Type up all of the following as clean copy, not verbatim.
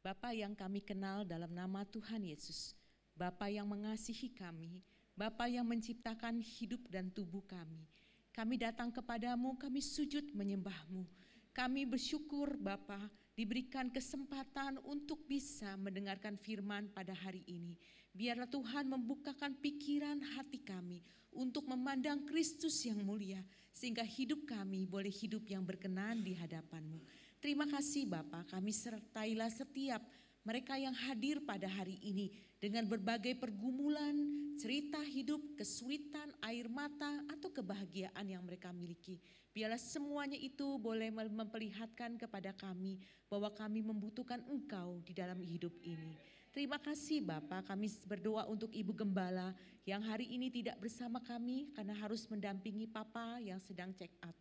Bapa yang kami kenal dalam nama Tuhan Yesus, Bapa yang mengasihi kami, Bapa yang menciptakan hidup dan tubuh kami. Kami datang kepadamu, kami sujud menyembahmu. Kami bersyukur Bapa diberikan kesempatan untuk bisa mendengarkan firman pada hari ini. Biarlah Tuhan membukakan pikiran hati kami untuk memandang Kristus yang mulia, sehingga hidup kami boleh hidup yang berkenan di hadapan-Mu. Terima kasih Bapa, kami sertailah setiap mereka yang hadir pada hari ini dengan berbagai pergumulan, cerita hidup, kesulitan, air mata, atau kebahagiaan yang mereka miliki. Biarlah semuanya itu boleh memperlihatkan kepada kami bahwa kami membutuhkan Engkau di dalam hidup ini. Terima kasih Bapak, kami berdoa untuk Ibu Gembala yang hari ini tidak bersama kami karena harus mendampingi Papa yang sedang check up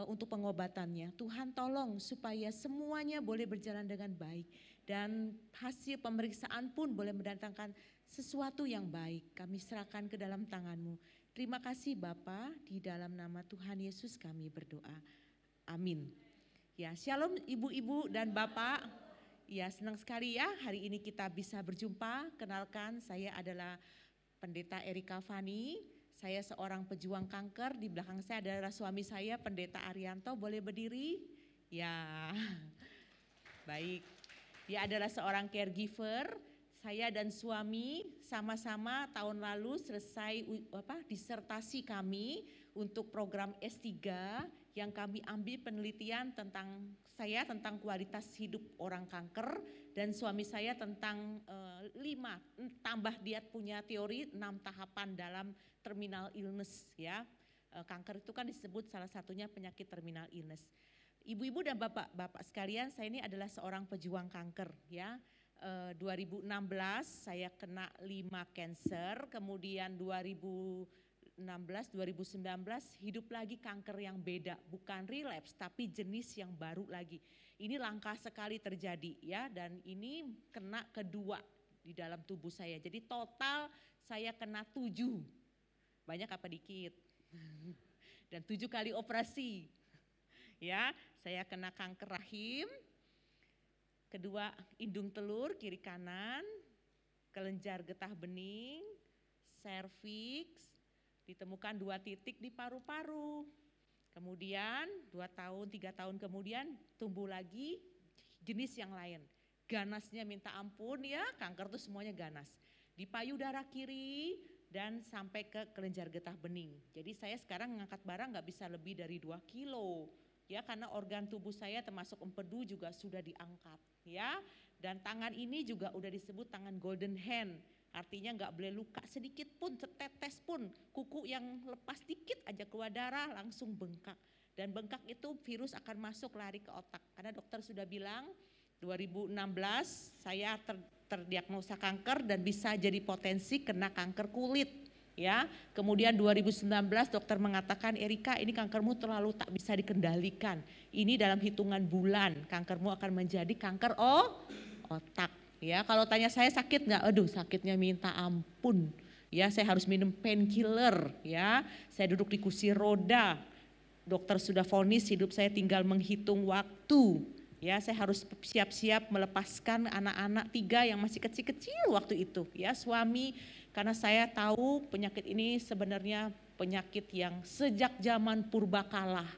untuk pengobatannya. Tuhan tolong supaya semuanya boleh berjalan dengan baik dan hasil pemeriksaan pun boleh mendatangkan sesuatu yang baik. Kami serahkan ke dalam tangan-Mu. Terima kasih Bapa, di dalam nama Tuhan Yesus kami berdoa. Amin. Ya, shalom ibu-ibu dan bapak. Ya, senang sekali ya hari ini kita bisa berjumpa. Kenalkan, saya adalah Pendeta Erika Fani. Saya seorang pejuang kanker. Di belakang saya adalah suami saya, Pendeta Arianto. Boleh berdiri? Ya, baik. Dia adalah seorang caregiver. Saya dan suami sama-sama tahun lalu selesai disertasi kami untuk program S3 yang kami ambil penelitian tentang kualitas hidup orang kanker, dan suami saya tentang 5 tambah dia punya teori 6 tahapan dalam terminal illness ya. Kanker itu kan disebut salah satunya penyakit terminal illness. Ibu-ibu dan bapak-bapak sekalian, saya ini adalah seorang pejuang kanker ya. 2016 saya kena 5 cancer, kemudian 2016, 2019 hidup lagi kanker yang beda, bukan relapse tapi jenis yang baru lagi. Ini langka sekali terjadi ya, dan ini kena kedua di dalam tubuh saya. Jadi total saya kena 7, banyak apa dikit? Dan 7 kali operasi ya. Saya kena kanker rahim, kedua indung telur kiri kanan, kelenjar getah bening, serviks, ditemukan 2 titik di paru-paru. Kemudian 2 tahun, 3 tahun kemudian tumbuh lagi jenis yang lain. Ganasnya minta ampun ya, kanker itu semuanya ganas. Di payudara kiri dan sampai ke kelenjar getah bening. Jadi saya sekarang mengangkat barang gak bisa lebih dari 2 kilo. Ya, karena organ tubuh saya termasuk empedu juga sudah diangkat ya. Dan tangan ini juga udah disebut tangan golden hand. Artinya nggak boleh luka sedikit pun, setetes pun. Kuku yang lepas dikit aja keluar darah langsung bengkak. Dan bengkak itu virus akan masuk lari ke otak. Karena dokter sudah bilang 2016 saya terdiagnosa kanker dan bisa jadi potensi kena kanker kulit. Ya, kemudian 2019 dokter mengatakan, Erika ini kankermu terlalu tak bisa dikendalikan. Ini dalam hitungan bulan kankermu akan menjadi kanker otak. Ya, kalau tanya saya sakit nggak? Aduh, sakitnya minta ampun. Ya, saya harus minum painkiller. Ya, saya duduk di kursi roda. Dokter sudah vonis hidup saya tinggal menghitung waktu. Ya, saya harus siap-siap melepaskan anak-anak 3 yang masih kecil-kecil waktu itu. Ya, suami. Karena saya tahu penyakit ini sebenarnya penyakit yang sejak zaman purbakala,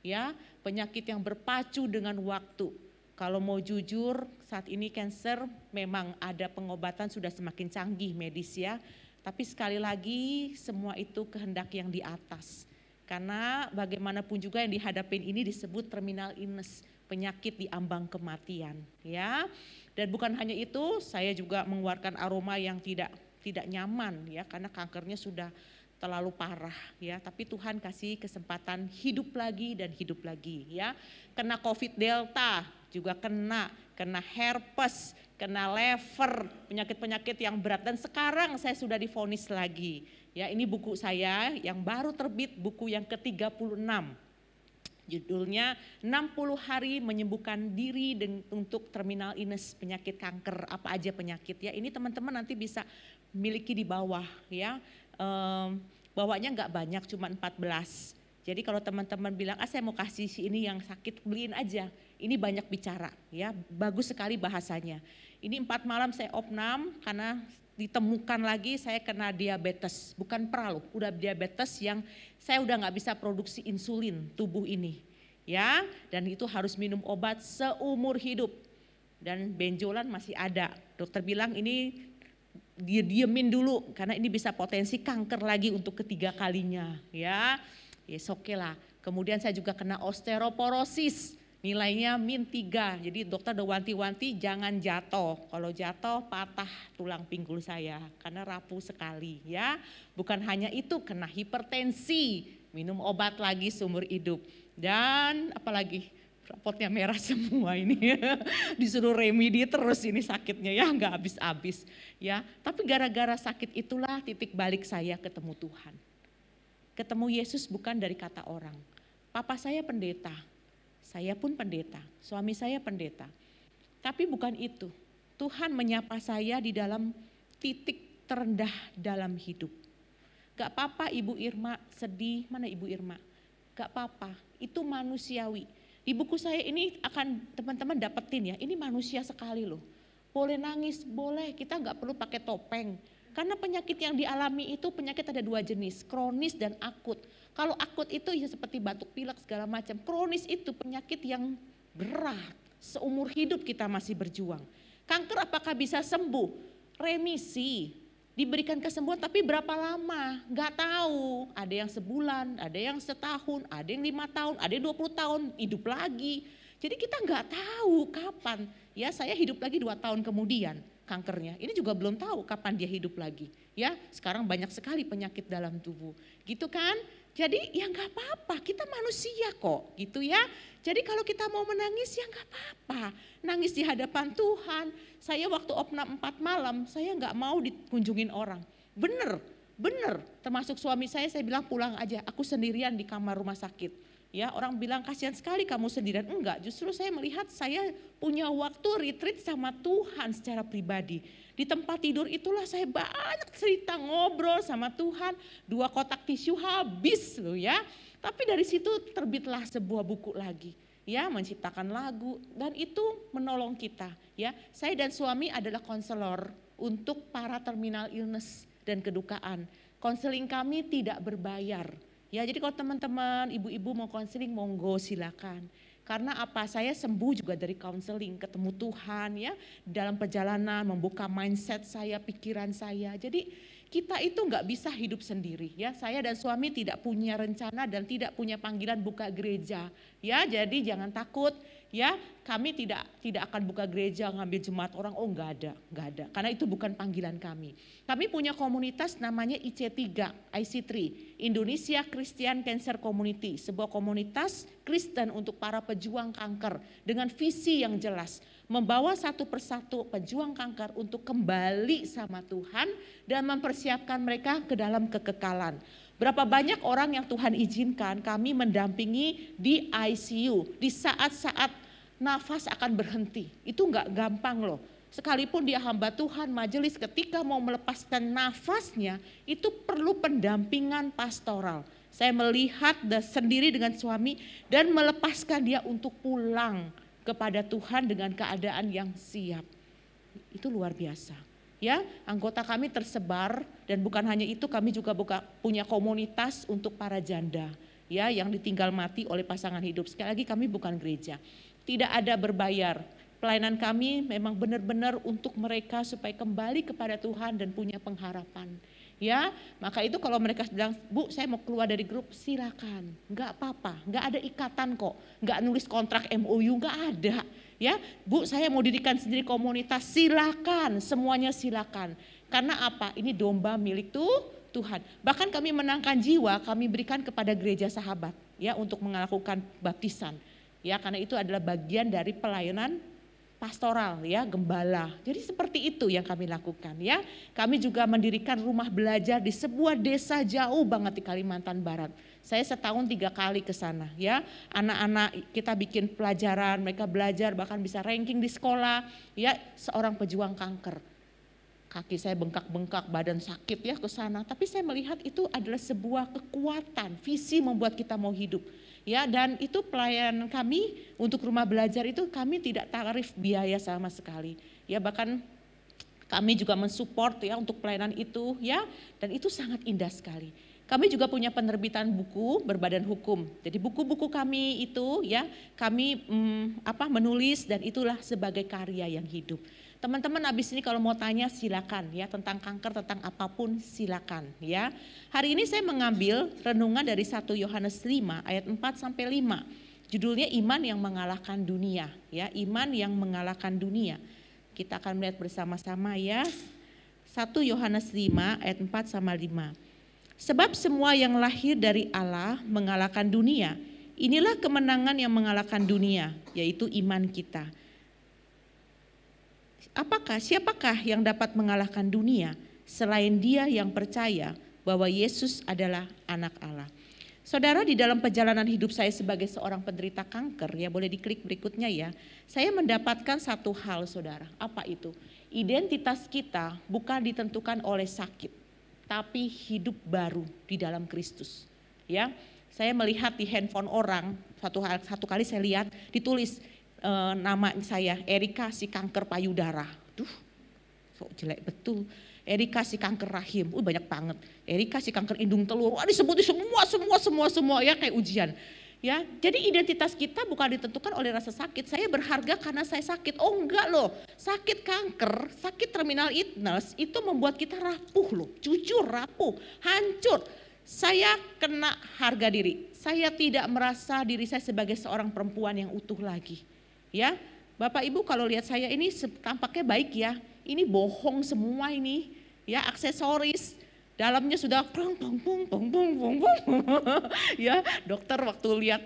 ya, penyakit yang berpacu dengan waktu. Kalau mau jujur, saat ini kanker memang ada pengobatan sudah semakin canggih medis ya, tapi sekali lagi semua itu kehendak yang di atas. Karena bagaimanapun juga yang dihadapin ini disebut terminal illness, penyakit di ambang kematian, ya. Dan bukan hanya itu, saya juga mengeluarkan aroma yang tidak nyaman ya, karena kankernya sudah terlalu parah ya, tapi Tuhan kasih kesempatan hidup lagi dan hidup lagi ya. Kena COVID Delta juga kena herpes, kena lever, penyakit-penyakit yang berat, dan sekarang saya sudah divonis lagi. Ya, ini buku saya yang baru terbit, buku yang ke-36. Judulnya 60 hari menyembuhkan diri untuk terminal illness, penyakit kanker, apa aja penyakit ya. Ini teman-teman nanti bisa miliki di bawah ya. Bawahnya nggak banyak, cuma 14. Jadi kalau teman-teman bilang, saya mau kasih si ini yang sakit, beliin aja. Ini banyak bicara, ya, bagus sekali bahasanya. Ini 4 malam saya opnam karena ditemukan lagi saya kena diabetes, bukan pra loh, udah diabetes yang saya udah nggak bisa produksi insulin tubuh ini, ya, dan itu harus minum obat seumur hidup dan benjolan masih ada. Dokter bilang ini dia diemin dulu karena ini bisa potensi kanker lagi untuk ketiga kalinya, ya, yes oke lah. Kemudian saya juga kena osteoporosis. Nilainya -3, jadi dokter udah wanti-wanti jangan jatuh. Kalau jatuh patah tulang pinggul saya karena rapuh sekali, ya. Bukan hanya itu, kena hipertensi, minum obat lagi seumur hidup. Dan apalagi rapotnya merah semua ini, disuruh remedi terus ini sakitnya ya, nggak habis-habis, ya. Tapi gara-gara sakit itulah titik balik saya ketemu Tuhan. Ketemu Yesus bukan dari kata orang. Papa saya pendeta. Saya pun pendeta, suami saya pendeta. Tapi bukan itu. Tuhan menyapa saya di dalam titik terendah dalam hidup. Gak apa-apa Ibu Irma sedih, mana Ibu Irma? Gak apa-apa, itu manusiawi. Di buku saya ini akan teman-teman dapetin ya, ini manusia sekali loh. Boleh nangis, boleh, kita gak perlu pakai topeng. Karena penyakit yang dialami itu penyakit ada 2 jenis, kronis dan akut. Kalau akut itu ya seperti batuk pilek segala macam. Kronis itu penyakit yang berat. Seumur hidup kita masih berjuang. Kanker apakah bisa sembuh? Remisi. Diberikan kesembuhan tapi berapa lama? Gak tahu. Ada yang sebulan, ada yang setahun, ada yang 5 tahun, ada yang 20 tahun hidup lagi. Jadi kita gak tahu kapan. Ya saya hidup lagi 2 tahun kemudian kankernya. Ini juga belum tahu kapan dia hidup lagi. Ya sekarang banyak sekali penyakit dalam tubuh. Gitu kan? Jadi ya nggak apa-apa, kita manusia kok gitu ya. Jadi kalau kita mau menangis ya nggak apa-apa. Nangis di hadapan Tuhan. Saya waktu opnam 4 malam, saya nggak mau dikunjungin orang. Bener. Termasuk suami saya bilang pulang aja, aku sendirian di kamar rumah sakit. Ya orang bilang kasihan sekali kamu sendirian. Enggak, justru saya melihat saya punya waktu retreat sama Tuhan secara pribadi. Di tempat tidur itulah saya banyak cerita ngobrol sama Tuhan. 2 kotak tisu habis loh ya. Tapi dari situ terbitlah sebuah buku lagi. Ya menciptakan lagu dan itu menolong kita. Ya saya dan suami adalah konselor untuk para terminal illness dan kedukaan. Konseling kami tidak berbayar. Ya jadi kalau teman-teman ibu-ibu mau konseling monggo silakan. Karena apa? Saya sembuh juga dari counseling, ketemu Tuhan ya, dalam perjalanan membuka mindset saya, pikiran saya. Jadi kita itu nggak bisa hidup sendiri ya. Saya dan suami tidak punya rencana dan tidak punya panggilan buka gereja. Ya, jadi jangan takut ya. Kami tidak akan buka gereja ngambil jemaat orang. Oh nggak ada. Karena itu bukan panggilan kami. Kami punya komunitas namanya IC3, Indonesia Christian Cancer Community, sebuah komunitas Kristen untuk para pejuang kanker dengan visi yang jelas, membawa satu persatu pejuang kanker untuk kembali sama Tuhan dan mempersiapkan mereka ke dalam kekekalan. Berapa banyak orang yang Tuhan izinkan kami mendampingi di ICU di saat-saat nafas akan berhenti. Itu enggak gampang loh. Sekalipun dia hamba Tuhan, majelis ketika mau melepaskan nafasnya itu perlu pendampingan pastoral. Saya melihat sendiri dengan suami dan melepaskan dia untuk pulang kepada Tuhan dengan keadaan yang siap. Itu luar biasa. Ya, anggota kami tersebar dan bukan hanya itu, kami juga punya komunitas untuk para janda ya yang ditinggal mati oleh pasangan hidup. Sekali lagi kami bukan gereja. Tidak ada berbayar. Pelayanan kami memang benar-benar untuk mereka supaya kembali kepada Tuhan dan punya pengharapan. Ya, maka itu kalau mereka bilang, Bu saya mau keluar dari grup, silakan. Enggak apa-apa, enggak ada ikatan kok. Enggak nulis kontrak MOU, enggak ada. Ya, Bu saya mau dirikan sendiri komunitas, silakan, semuanya silakan. Karena apa? Ini domba milik Tuhan. Bahkan kami menangkan jiwa, kami berikan kepada gereja sahabat ya untuk melakukan baptisan. Ya, karena itu adalah bagian dari pelayanan pastoral ya, gembala. Jadi seperti itu yang kami lakukan ya. Kami juga mendirikan rumah belajar di sebuah desa jauh banget di Kalimantan Barat. Saya setahun 3 kali ke sana ya. Anak-anak kita bikin pelajaran, mereka belajar bahkan bisa ranking di sekolah ya, seorang pejuang kanker. kaki saya bengkak-bengkak, badan sakit ya ke sana. Tapi saya melihat itu adalah sebuah kekuatan, visi membuat kita mau hidup. Ya, dan itu pelayanan kami untuk rumah belajar itu kami tidak tarif biaya sama sekali. Ya, bahkan kami juga mensupport ya untuk pelayanan itu ya, dan itu sangat indah sekali. Kami juga punya penerbitan buku berbadan hukum. Jadi buku-buku kami itu ya kami menulis dan itulah sebagai karya yang hidup. Teman-teman habis ini kalau mau tanya silakan ya tentang kanker, tentang apapun silakan ya. Hari ini saya mengambil renungan dari 1 Yohanes 5 ayat 4 sampai 5. Judulnya Iman yang Mengalahkan Dunia ya, iman yang mengalahkan dunia. Kita akan melihat bersama-sama ya. 1 Yohanes 5 ayat 4 sama 5. Sebab semua yang lahir dari Allah mengalahkan dunia. Inilah kemenangan yang mengalahkan dunia, yaitu iman kita. Siapakah yang dapat mengalahkan dunia selain dia yang percaya bahwa Yesus adalah anak Allah. Saudara, di dalam perjalanan hidup saya sebagai seorang penderita kanker, ya boleh diklik berikutnya ya. Saya mendapatkan satu hal saudara, apa itu? Identitas kita bukan ditentukan oleh sakit, tapi hidup baru di dalam Kristus. Ya, saya melihat di handphone orang, satu kali saya lihat ditulis nama saya Erika si kanker payudara. Duh, kok jelek betul. Erika si kanker rahim, banyak banget. Erika si kanker indung telur, disebutin semua ya kayak ujian. Ya, jadi identitas kita bukan ditentukan oleh rasa sakit. Saya berharga karena saya sakit. Oh enggak loh, sakit kanker, sakit terminal illness itu membuat kita rapuh loh. Jujur rapuh, hancur. Saya kena harga diri. Saya tidak merasa diri saya sebagai seorang perempuan yang utuh lagi. Ya, Bapak Ibu kalau lihat saya ini tampaknya baik ya. Ini bohong semua ini. Ya, aksesoris. Dalamnya sudah ya, dokter waktu lihat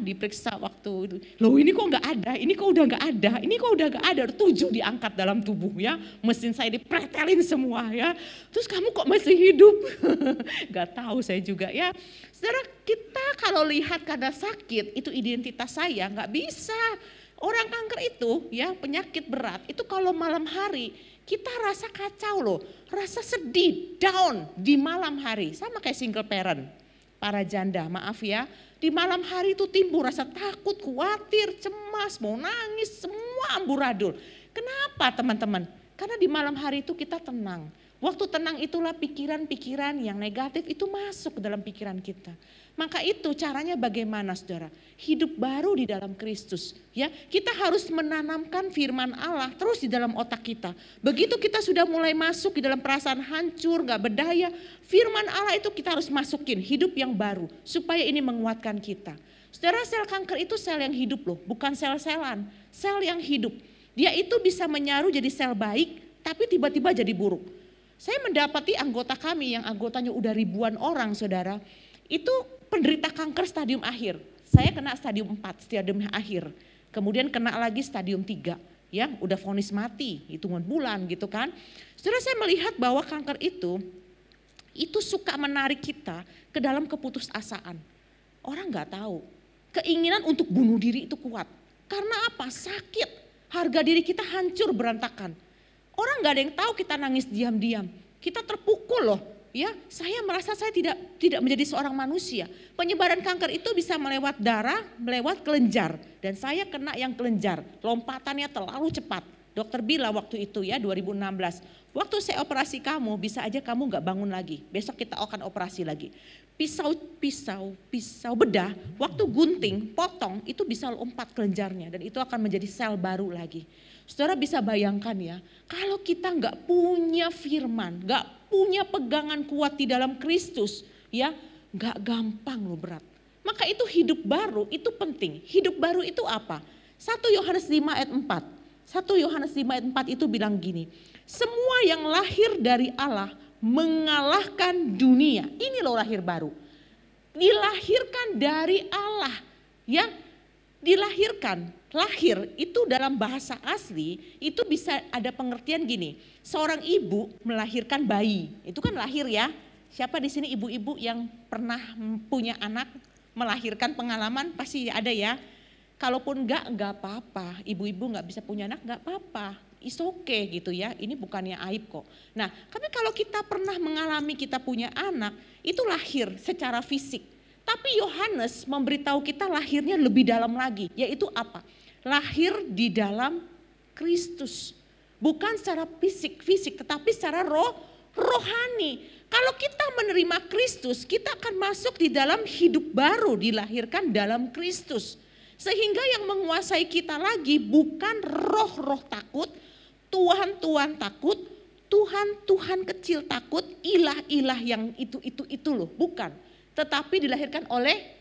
diperiksa waktu itu, loh ini kok nggak ada, ini kok udah nggak ada, ini kok udah nggak ada, 7 diangkat dalam tubuh ya, mesin saya dipretelin semua ya, terus kamu kok masih hidup, nggak tahu saya juga ya. Saudara, kita kalau lihat karena sakit itu identitas saya nggak bisa. Orang kanker itu ya penyakit berat itu kalau malam hari kita rasa kacau loh, rasa sedih, down di malam hari. Sama kayak single parent, para janda, maaf ya. Di malam hari itu timbul rasa takut, khawatir, cemas, mau nangis, semua amburadul. Kenapa teman-teman? Karena di malam hari itu kita tenang. Waktu tenang itulah pikiran-pikiran yang negatif itu masuk ke dalam pikiran kita. Maka itu caranya bagaimana saudara? Hidup baru di dalam Kristus. Ya, kita harus menanamkan firman Allah terus di dalam otak kita. Begitu kita sudah mulai masuk di dalam perasaan hancur, gak berdaya, firman Allah itu kita harus masukin hidup yang baru. Supaya ini menguatkan kita. Saudara, sel kanker itu sel yang hidup loh, bukan sel-selan. Sel yang hidup. Dia itu bisa menyaru jadi sel baik, tapi tiba-tiba jadi buruk. Saya mendapati anggota kami yang anggotanya udah ribuan orang saudara. Itu penderita kanker stadium akhir. Saya kena stadium 4, stadium akhir. Kemudian kena lagi stadium 3. Ya, udah vonis mati, hitungan bulan gitu kan. Saudara, saya melihat bahwa kanker itu suka menarik kita ke dalam keputusasaan. Orang gak tahu. Keinginan untuk bunuh diri itu kuat. Karena apa? Sakit. Harga diri kita hancur berantakan. Orang gak ada yang tahu kita nangis diam-diam. Kita terpukul loh. Ya, saya merasa saya tidak menjadi seorang manusia. Penyebaran kanker itu bisa melewat darah, melewat kelenjar. Dan saya kena yang kelenjar, lompatannya terlalu cepat. Dokter bilang waktu itu ya 2016, waktu saya operasi kamu bisa aja kamu gak bangun lagi. Besok kita akan operasi lagi. Pisau bedah, waktu gunting, potong itu bisa lompat kelenjarnya. Dan itu akan menjadi sel baru lagi. Saudara bisa bayangkan ya, kalau kita gak punya firman, gak punya pegangan kuat di dalam Kristus, ya gak gampang loh berat. Maka itu hidup baru itu penting. Hidup baru itu apa? 1 Yohanes 5 ayat 4. 1 Yohanes 5 ayat 4 itu bilang gini, semua yang lahir dari Allah mengalahkan dunia. Ini loh lahir baru. Dilahirkan dari Allah, ya dilahirkan. Lahir itu dalam bahasa asli itu bisa ada pengertian gini. Seorang ibu melahirkan bayi, itu kan lahir ya. Siapa di sini ibu-ibu yang pernah punya anak melahirkan pengalaman pasti ada ya. Kalaupun enggak apa-apa, ibu-ibu enggak bisa punya anak enggak apa-apa. It's okay gitu ya, ini bukannya aib kok. Nah, tapi kalau kita pernah mengalami kita punya anak, itu lahir secara fisik. Tapi Yohanes memberitahu kita lahirnya lebih dalam lagi, yaitu apa? Lahir di dalam Kristus. Bukan secara fisik, tetapi secara rohani. Kalau kita menerima Kristus, kita akan masuk di dalam hidup baru, dilahirkan dalam Kristus. Sehingga yang menguasai kita lagi bukan roh-roh takut, Tuhan-Tuhan takut, Tuhan-Tuhan kecil takut, ilah-ilah yang itu loh, bukan. Tetapi dilahirkan oleh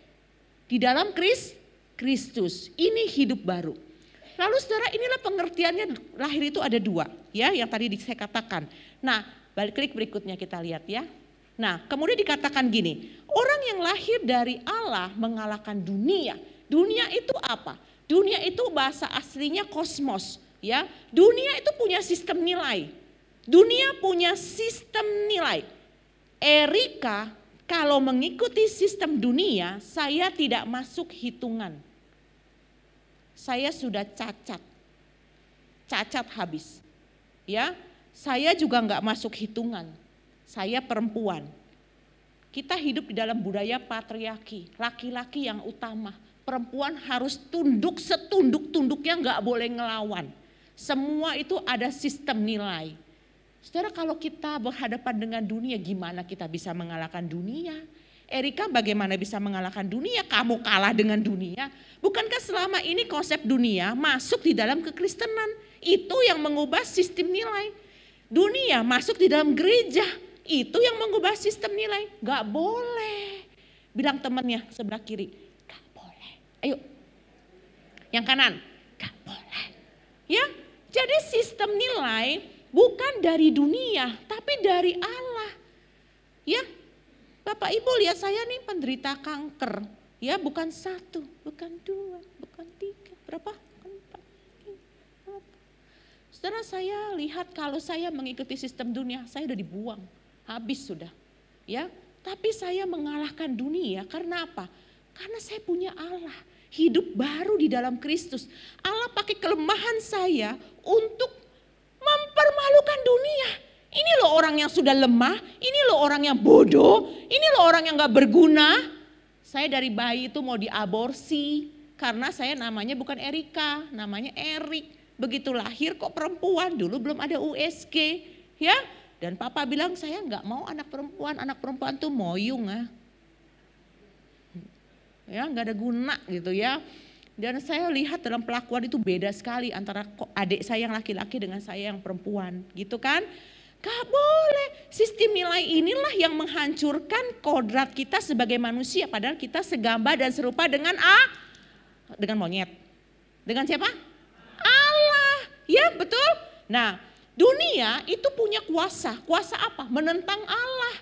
di dalam Kristus. Ini hidup baru. Lalu saudara, inilah pengertiannya lahir itu ada dua, ya, yang tadi saya katakan. Nah, klik berikutnya kita lihat ya. Nah, kemudian dikatakan gini, orang yang lahir dari Allah mengalahkan dunia. Dunia itu apa? Dunia itu bahasa aslinya kosmos. Ya, dunia itu punya sistem nilai. Dunia punya sistem nilai. Erika, kalau mengikuti sistem dunia, saya tidak masuk hitungan. Saya sudah cacat habis. Ya, saya juga nggak masuk hitungan. Saya perempuan. Kita hidup di dalam budaya patriarki, laki-laki yang utama. Perempuan harus tunduk setunduk-tunduknya, nggak boleh ngelawan. Semua itu ada sistem nilai. Saudara, kalau kita berhadapan dengan dunia, gimana kita bisa mengalahkan dunia? Erika, bagaimana bisa mengalahkan dunia? Kamu kalah dengan dunia. Bukankah selama ini konsep dunia masuk di dalam kekristenan? Itu yang mengubah sistem nilai. Dunia masuk di dalam gereja, itu yang mengubah sistem nilai. Gak boleh. Bilang temannya sebelah kiri, gak boleh. Ayo, yang kanan, gak boleh. Ya, jadi sistem nilai bukan dari dunia, tapi dari Allah. Ya, Bapak Ibu lihat saya nih penderita kanker. Ya, bukan 1, bukan 2, bukan 3, berapa? 4, 5. Saudara, saya lihat kalau saya mengikuti sistem dunia, saya udah dibuang, habis sudah. Ya, tapi saya mengalahkan dunia karena apa? Karena saya punya Allah, hidup baru di dalam Kristus. Allah pakai kelemahan saya untuk mempermalukan dunia. Ini loh orang yang sudah lemah, ini loh orang yang bodoh, ini loh orang yang gak berguna. Saya dari bayi itu mau diaborsi karena saya namanya bukan Erika, namanya Erik. Begitu lahir kok perempuan, dulu belum ada USG, ya. Dan papa bilang saya gak mau anak perempuan tuh moyung ya, gak ada guna gitu ya. Dan saya lihat dalam pelakuan itu beda sekali antara adik saya yang laki-laki dengan saya yang perempuan gitu kan. Gak boleh, sistem nilai inilah yang menghancurkan kodrat kita sebagai manusia. Padahal kita segambar dan serupa dengan monyet. Dengan siapa? Allah, ya betul. Nah, dunia itu punya kuasa apa? Menentang Allah.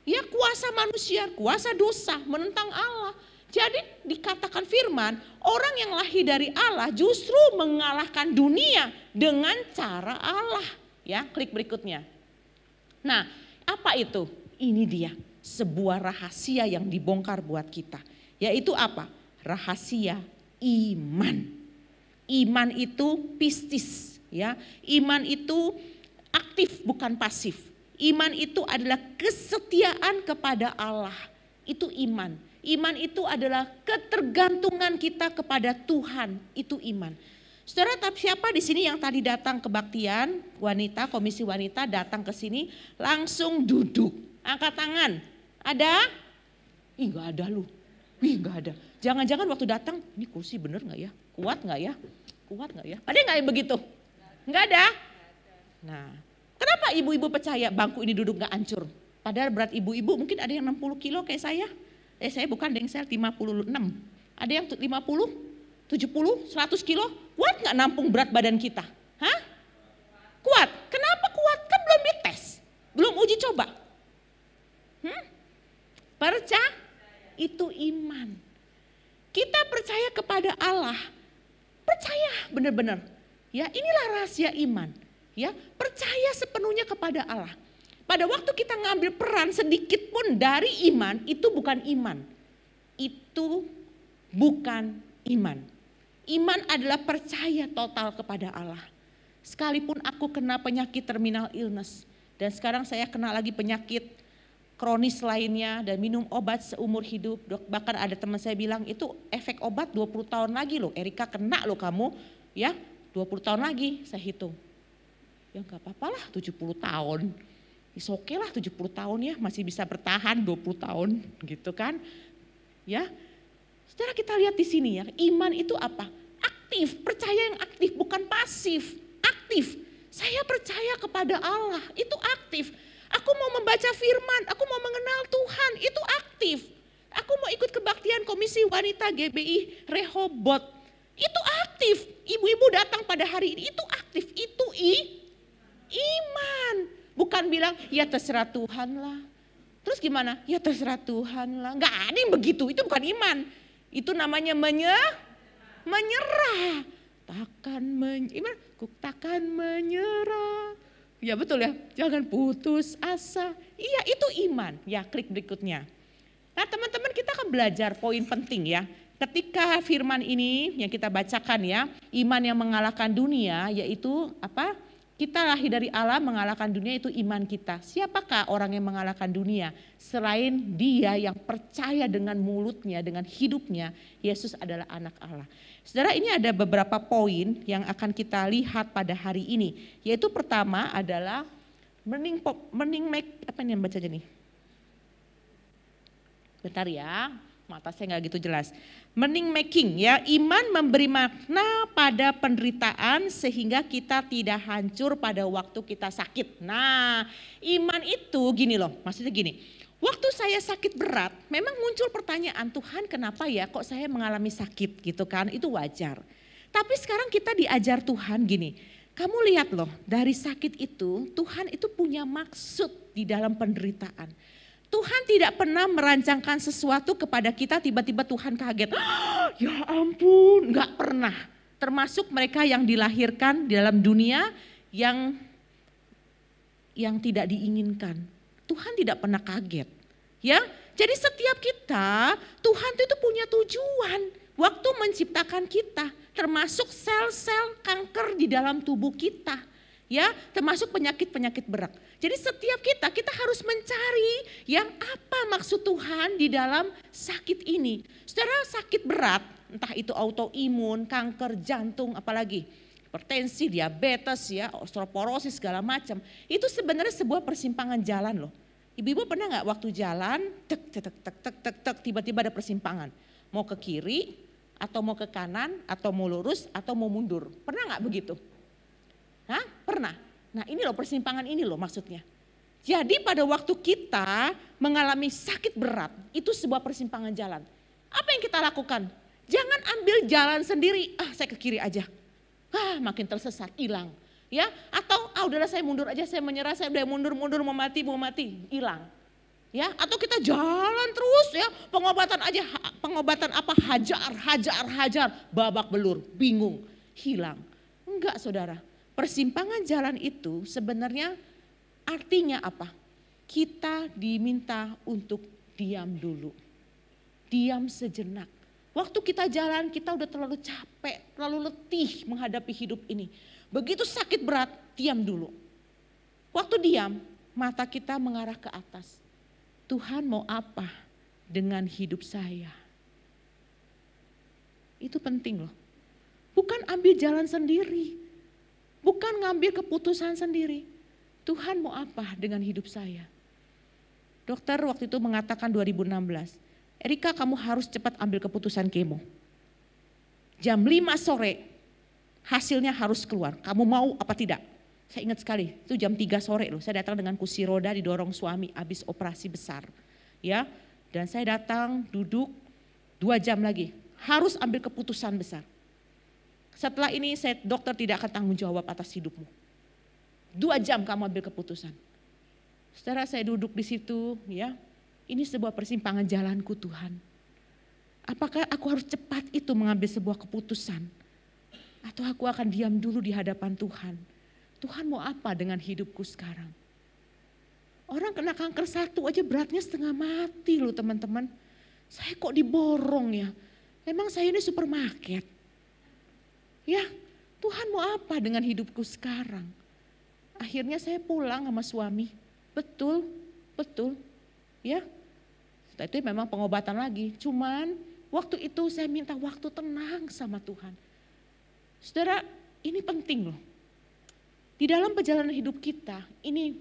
Ya, kuasa manusia, kuasa dosa, menentang Allah. Jadi dikatakan firman, orang yang lahir dari Allah justru mengalahkan dunia dengan cara Allah. Ya, klik berikutnya. Nah, apa itu? Ini dia, sebuah rahasia yang dibongkar buat kita. Yaitu apa? Rahasia iman. Iman itu pistis, ya. Iman itu aktif bukan pasif. Iman itu adalah kesetiaan kepada Allah. Itu iman. Iman itu adalah ketergantungan kita kepada Tuhan, itu iman. Saudara, siapa di sini yang tadi datang kebaktian, wanita, komisi wanita datang ke sini langsung duduk, angkat tangan. Ada? Ih, nggak ada lu. Ih, nggak ada. Jangan-jangan waktu datang, ini kursi bener nggak ya? Kuat nggak ya? Kuat nggak ya? Ada nggak yang begitu? Nggak ada. Nah, kenapa ibu-ibu percaya bangku ini duduk nggak hancur? Padahal berat ibu-ibu mungkin ada yang 60 kilo kayak saya. Saya bukan deng, saya 56. Ada yang 50, 70, 100 kilo. Kuat gak nampung berat badan kita? Hah? Kuat. Kenapa kuat? Kan belum dites. Belum uji coba. Percaya? Itu iman. Kita percaya kepada Allah. Percaya benar-benar. Ya, inilah rahasia iman. Ya, percaya sepenuhnya kepada Allah. Pada waktu kita ngambil peran sedikit pun dari iman, itu bukan iman. Itu bukan iman. Iman adalah percaya total kepada Allah. Sekalipun aku kena penyakit terminal illness, dan sekarang saya kena lagi penyakit kronis lainnya dan minum obat seumur hidup. Bahkan ada teman saya bilang itu efek obat 20 tahun lagi loh. Erika kena loh kamu ya 20 tahun lagi, saya hitung. Ya gak apa-apa lah 70 tahun. Oke lah 70 tahun ya masih bisa bertahan 20 tahun gitu kan. Ya, saudara kita lihat di sini ya, iman itu apa? Aktif, percaya yang aktif bukan pasif, aktif. Saya percaya kepada Allah, itu aktif. Aku mau membaca firman, aku mau mengenal Tuhan, itu aktif. Aku mau ikut kebaktian Komisi Wanita GBI Rehobot, itu aktif. Ibu-ibu datang pada hari ini, itu aktif, itu iman. Bukan bilang, ya terserah Tuhan lah. Terus gimana? Ya terserah Tuhan lah. Enggak ada yang begitu, itu bukan iman. Itu namanya menyerah. Takkan menyerah. Ya betul ya, jangan putus asa. Iya itu iman. Ya klik berikutnya. Nah teman-teman kita akan belajar poin penting ya. Ketika firman ini yang kita bacakan ya, iman yang mengalahkan dunia yaitu apa? Kita lahir dari Allah, mengalahkan dunia itu iman kita. Siapakah orang yang mengalahkan dunia? Selain dia yang percaya dengan mulutnya, dengan hidupnya, Yesus adalah anak Allah. Saudara, ini ada beberapa poin yang akan kita lihat pada hari ini. Yaitu pertama adalah apa ini yang baca aja nih? Bentar ya, mata saya nggak gitu jelas. Meaning making ya, iman memberi makna pada penderitaan sehingga kita tidak hancur pada waktu kita sakit. Nah iman itu gini loh, maksudnya gini. Waktu saya sakit berat memang muncul pertanyaan, Tuhan kenapa ya kok saya mengalami sakit gitu kan, itu wajar. Tapi sekarang kita diajar Tuhan gini, kamu lihat loh dari sakit itu Tuhan itu punya maksud di dalam penderitaan. Tuhan tidak pernah merancangkan sesuatu kepada kita tiba-tiba Tuhan kaget. Oh, ya ampun, gak pernah. Termasuk mereka yang dilahirkan di dalam dunia yang tidak diinginkan. Tuhan tidak pernah kaget. Ya, jadi setiap kita Tuhan itu punya tujuan waktu menciptakan kita, termasuk sel-sel kanker di dalam tubuh kita. Ya, termasuk penyakit-penyakit berat. Jadi setiap kita harus mencari yang apa maksud Tuhan di dalam sakit ini. Saudara sakit berat, entah itu autoimun, kanker, jantung, apalagi hipertensi, diabetes, ya, osteoporosis segala macam. Itu sebenarnya sebuah persimpangan jalan loh. Ibu-ibu pernah nggak waktu jalan, tiba-tiba ada persimpangan. Mau ke kiri, atau mau ke kanan, atau mau lurus, atau mau mundur. Pernah nggak begitu? Hah? Pernah? Nah ini loh persimpangan ini loh maksudnya. Jadi pada waktu kita mengalami sakit berat, itu sebuah persimpangan jalan. Apa yang kita lakukan? Jangan ambil jalan sendiri, saya ke kiri aja. Makin tersesat, hilang. Ya, atau udahlah saya mundur aja, saya menyerah, saya udah mundur mau mati, hilang. Ya, atau kita jalan terus ya, pengobatan apa hajar, babak belur, bingung, hilang. Enggak saudara. Persimpangan jalan itu sebenarnya artinya apa? Kita diminta untuk diam dulu. Diam sejenak. Waktu kita jalan kita udah terlalu capek, terlalu letih menghadapi hidup ini. Begitu sakit berat, diam dulu. Waktu diam, mata kita mengarah ke atas. Tuhan mau apa dengan hidup saya? Itu penting loh. Bukan ambil jalan sendiri. Bukan ngambil keputusan sendiri. Tuhan mau apa dengan hidup saya? Dokter waktu itu mengatakan 2016, Erika kamu harus cepat ambil keputusan kemo. Jam 5 sore hasilnya harus keluar. Kamu mau apa tidak? Saya ingat sekali, itu jam 3 sore loh. Saya datang dengan kursi roda didorong suami habis operasi besar. Ya, dan saya datang duduk 2 jam lagi. Harus ambil keputusan besar. Setelah ini dokter tidak akan tanggung jawab atas hidupmu. 2 jam kamu ambil keputusan. Setelah saya duduk di situ ya, ini sebuah persimpangan jalanku Tuhan. Apakah aku harus cepat itu mengambil sebuah keputusan? Atau aku akan diam dulu di hadapan Tuhan? Tuhan mau apa dengan hidupku sekarang? Orang kena kanker 1 aja beratnya setengah mati loh teman-teman. Saya kok diborong ya? Emang saya ini supermarket? Ya, Tuhan mau apa dengan hidupku sekarang? Akhirnya saya pulang sama suami. Betul. Ya, setelah itu memang pengobatan lagi. Cuman waktu itu saya minta waktu tenang sama Tuhan. Saudara, ini penting loh. Di dalam perjalanan hidup kita, ini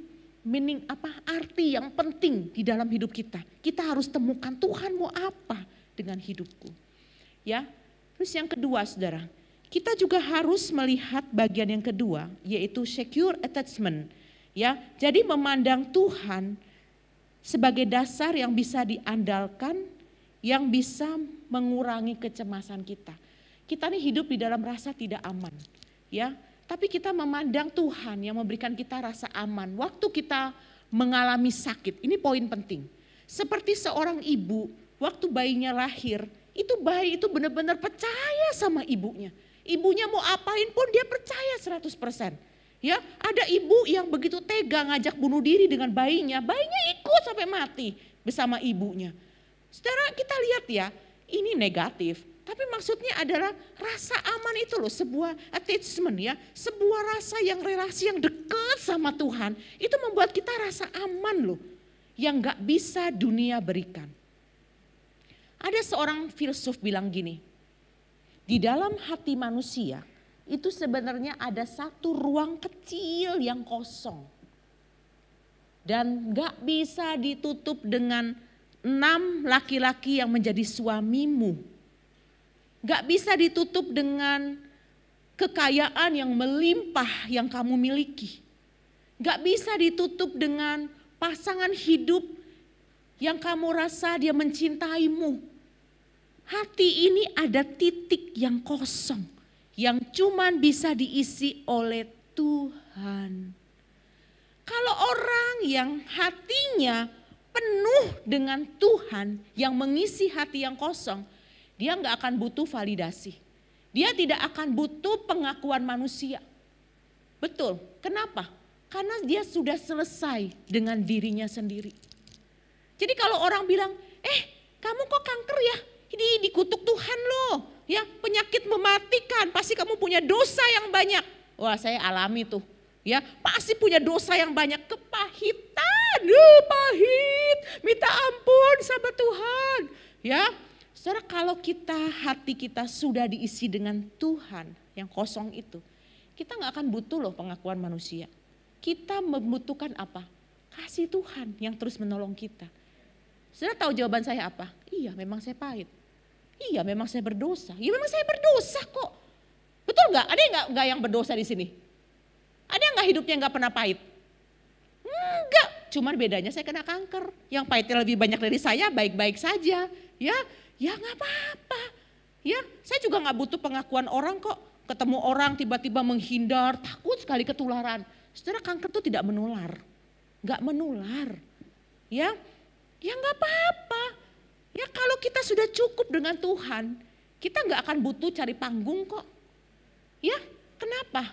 arti yang penting di dalam hidup kita. Kita harus temukan Tuhan mau apa dengan hidupku. Ya, terus yang kedua saudara, kita juga harus melihat bagian yang kedua, yaitu secure attachment. Ya, jadi memandang Tuhan sebagai dasar yang bisa diandalkan, yang bisa mengurangi kecemasan kita. Kita nih hidup di dalam rasa tidak aman, ya. Tapi kita memandang Tuhan yang memberikan kita rasa aman. Waktu kita mengalami sakit, ini poin penting. Seperti seorang ibu, waktu bayinya lahir, itu bayi itu benar-benar percaya sama ibunya. Ibunya mau apain pun dia percaya 100%. Ya, ada ibu yang begitu tega ngajak bunuh diri dengan bayinya ikut sampai mati bersama ibunya. Saudara, kita lihat ya, ini negatif. Tapi maksudnya adalah rasa aman itu loh, sebuah attachment ya, sebuah rasa yang relasi yang dekat sama Tuhan, itu membuat kita rasa aman loh, yang gak bisa dunia berikan. Ada seorang filsuf bilang gini, di dalam hati manusia itu sebenarnya ada satu ruang kecil yang kosong. Dan gak bisa ditutup dengan 6 laki-laki yang menjadi suamimu. Gak bisa ditutup dengan kekayaan yang melimpah yang kamu miliki. Gak bisa ditutup dengan pasangan hidup yang kamu rasa dia mencintaimu. Hati ini ada titik yang kosong, yang cuman bisa diisi oleh Tuhan. Kalau orang yang hatinya penuh dengan Tuhan, yang mengisi hati yang kosong, dia gak akan butuh validasi. Dia tidak akan butuh pengakuan manusia. Betul, kenapa? Karena dia sudah selesai dengan dirinya sendiri. Jadi kalau orang bilang, kamu kok kanker ya? Ini dikutuk Tuhan loh. Ya, penyakit mematikan, pasti kamu punya dosa yang banyak. Wah, saya alami tuh. Ya, pasti punya dosa yang banyak, kepahitan. Pahit, minta ampun sama Tuhan. Ya, saudara, kalau hati kita sudah diisi dengan Tuhan yang kosong itu, kita gak akan butuh loh pengakuan manusia. Kita membutuhkan apa? Kasih Tuhan yang terus menolong kita. Saudara tahu jawaban saya apa? Iya, memang saya pahit. Iya, memang saya berdosa. Iya, memang saya berdosa kok. Betul gak? Ada gak yang berdosa di sini? Ada gak hidupnya gak pernah pahit? Enggak, cuman bedanya saya kena kanker. Yang pahitnya lebih banyak dari saya, baik-baik saja. Ya gak apa-apa. Ya, saya juga gak butuh pengakuan orang kok. Ketemu orang tiba-tiba menghindar, takut sekali ketularan. Saudara, kanker itu tidak menular. Gak menular. Ya gak apa-apa. Ya kalau kita sudah cukup dengan Tuhan, kita gak akan butuh cari panggung kok. Ya, kenapa?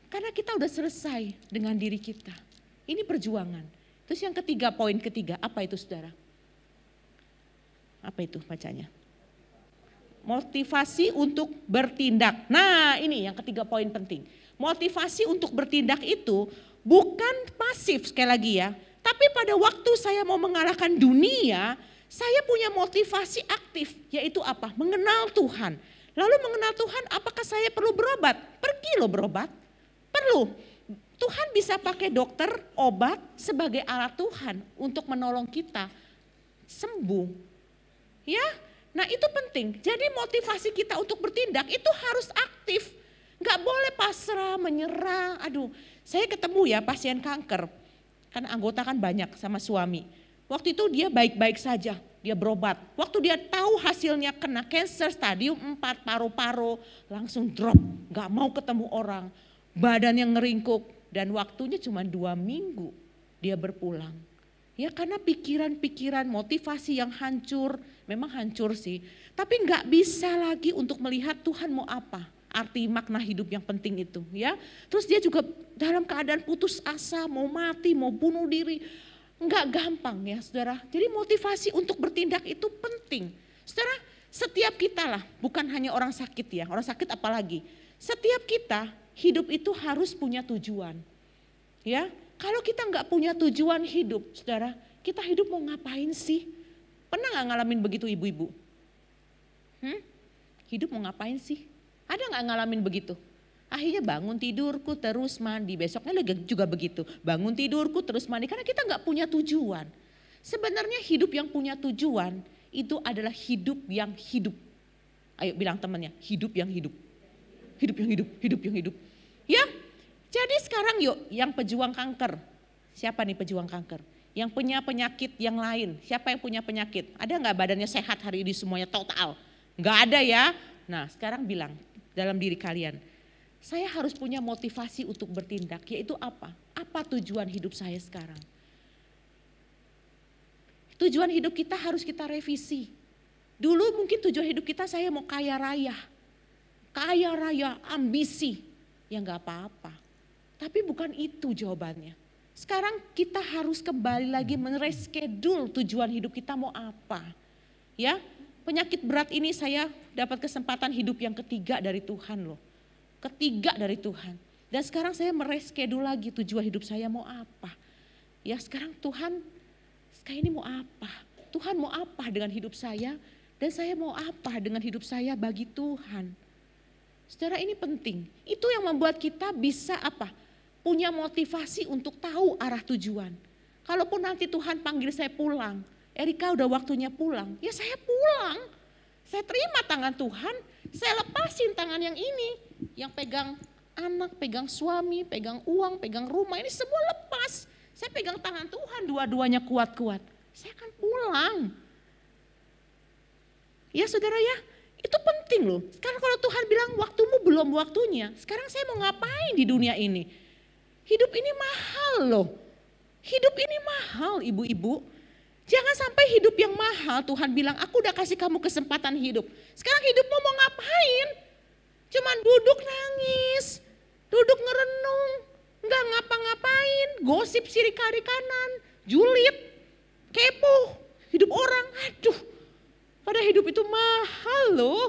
Karena kita udah selesai dengan diri kita. Ini perjuangan. Terus yang ketiga, poin ketiga, apa itu saudara? Apa itu bacanya? Motivasi untuk bertindak. Nah ini yang ketiga poin penting. Motivasi untuk bertindak itu bukan pasif sekali lagi ya. Tapi pada waktu saya mau mengalahkan dunia, saya punya motivasi aktif. Yaitu apa? Mengenal Tuhan. Lalu mengenal Tuhan, apakah saya perlu berobat? Pergi loh berobat. Perlu. Tuhan bisa pakai dokter, obat sebagai alat Tuhan untuk menolong kita sembuh. Ya, nah itu penting. Jadi motivasi kita untuk bertindak itu harus aktif. Gak boleh pasrah, menyerah. Aduh, saya ketemu ya pasien kanker. Kan anggota kan banyak sama suami. Waktu itu dia baik-baik saja, dia berobat. Waktu dia tahu hasilnya kena cancer stadium 4 paru-paru, langsung drop. Gak mau ketemu orang, badannya ngeringkuk. Dan waktunya cuma 2 minggu dia berpulang. Ya karena pikiran-pikiran, motivasi yang hancur, memang hancur sih. Tapi gak bisa lagi untuk melihat Tuhan mau apa. Arti makna hidup yang penting itu ya. Terus dia juga dalam keadaan putus asa, mau mati, mau bunuh diri. Enggak gampang ya saudara. Jadi motivasi untuk bertindak itu penting. Saudara, setiap kita lah, bukan hanya orang sakit ya. Orang sakit apalagi. Setiap kita hidup itu harus punya tujuan. Ya, kalau kita nggak punya tujuan hidup, saudara, kita hidup mau ngapain sih? Pernah nggak ngalamin begitu ibu-ibu? Hidup mau ngapain sih? Ada nggak ngalamin begitu? Akhirnya bangun tidurku terus mandi, besoknya lagi juga begitu. Bangun tidurku terus mandi, karena kita nggak punya tujuan. Sebenarnya hidup yang punya tujuan itu adalah hidup yang hidup. Ayo bilang temannya, hidup yang hidup. Hidup yang hidup, hidup yang hidup. Ya, jadi sekarang yuk yang pejuang kanker. Siapa nih pejuang kanker? Yang punya penyakit yang lain, siapa yang punya penyakit? Ada nggak badannya sehat hari ini semuanya total? Nggak ada ya. Nah sekarang bilang dalam diri kalian, saya harus punya motivasi untuk bertindak, yaitu apa? Apa tujuan hidup saya sekarang? Tujuan hidup kita harus kita revisi. Dulu mungkin tujuan hidup kita saya mau kaya raya. Kaya raya, ambisi. Ya nggak apa-apa. Tapi bukan itu jawabannya. Sekarang kita harus kembali lagi mereschedule tujuan hidup kita mau apa. Ya, penyakit berat ini saya dapat kesempatan hidup yang ketiga dari Tuhan loh. Ketiga dari Tuhan. Dan sekarang saya mereschedule lagi tujuan hidup saya mau apa. Ya sekarang Tuhan, sekarang ini mau apa? Tuhan mau apa dengan hidup saya? Dan saya mau apa dengan hidup saya bagi Tuhan? Saudara, ini penting. Itu yang membuat kita bisa apa? Punya motivasi untuk tahu arah tujuan. Kalaupun nanti Tuhan panggil saya pulang, Erika udah waktunya pulang, ya saya pulang. Saya terima tangan Tuhan, saya lepasin tangan yang ini. Yang pegang anak, pegang suami, pegang uang, pegang rumah, ini semua lepas. Saya pegang tangan Tuhan, dua-duanya kuat-kuat. Saya akan pulang. Ya saudara ya, itu penting loh. Sekarang kalau Tuhan bilang waktumu belum waktunya, sekarang saya mau ngapain di dunia ini? Hidup ini mahal loh. Hidup ini mahal ibu-ibu. Jangan sampai hidup yang mahal Tuhan bilang aku udah kasih kamu kesempatan hidup. Sekarang hidupmu mau ngapain? Cuman duduk nangis, duduk ngerenung, nggak ngapa-ngapain, gosip siri kiri kanan, julid, kepo, hidup orang, aduh. Pada hidup itu mahal loh.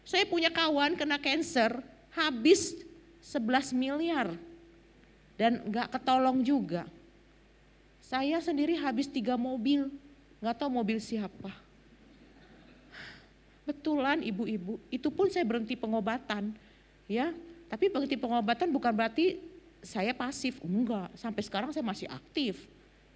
Saya punya kawan kena cancer, habis 11 miliar. Dan nggak ketolong juga. Saya sendiri habis 3 mobil, nggak tahu mobil siapa. Betulan ibu-ibu, itu pun saya berhenti pengobatan, ya. Tapi berhenti pengobatan bukan berarti saya pasif, enggak. Sampai sekarang saya masih aktif,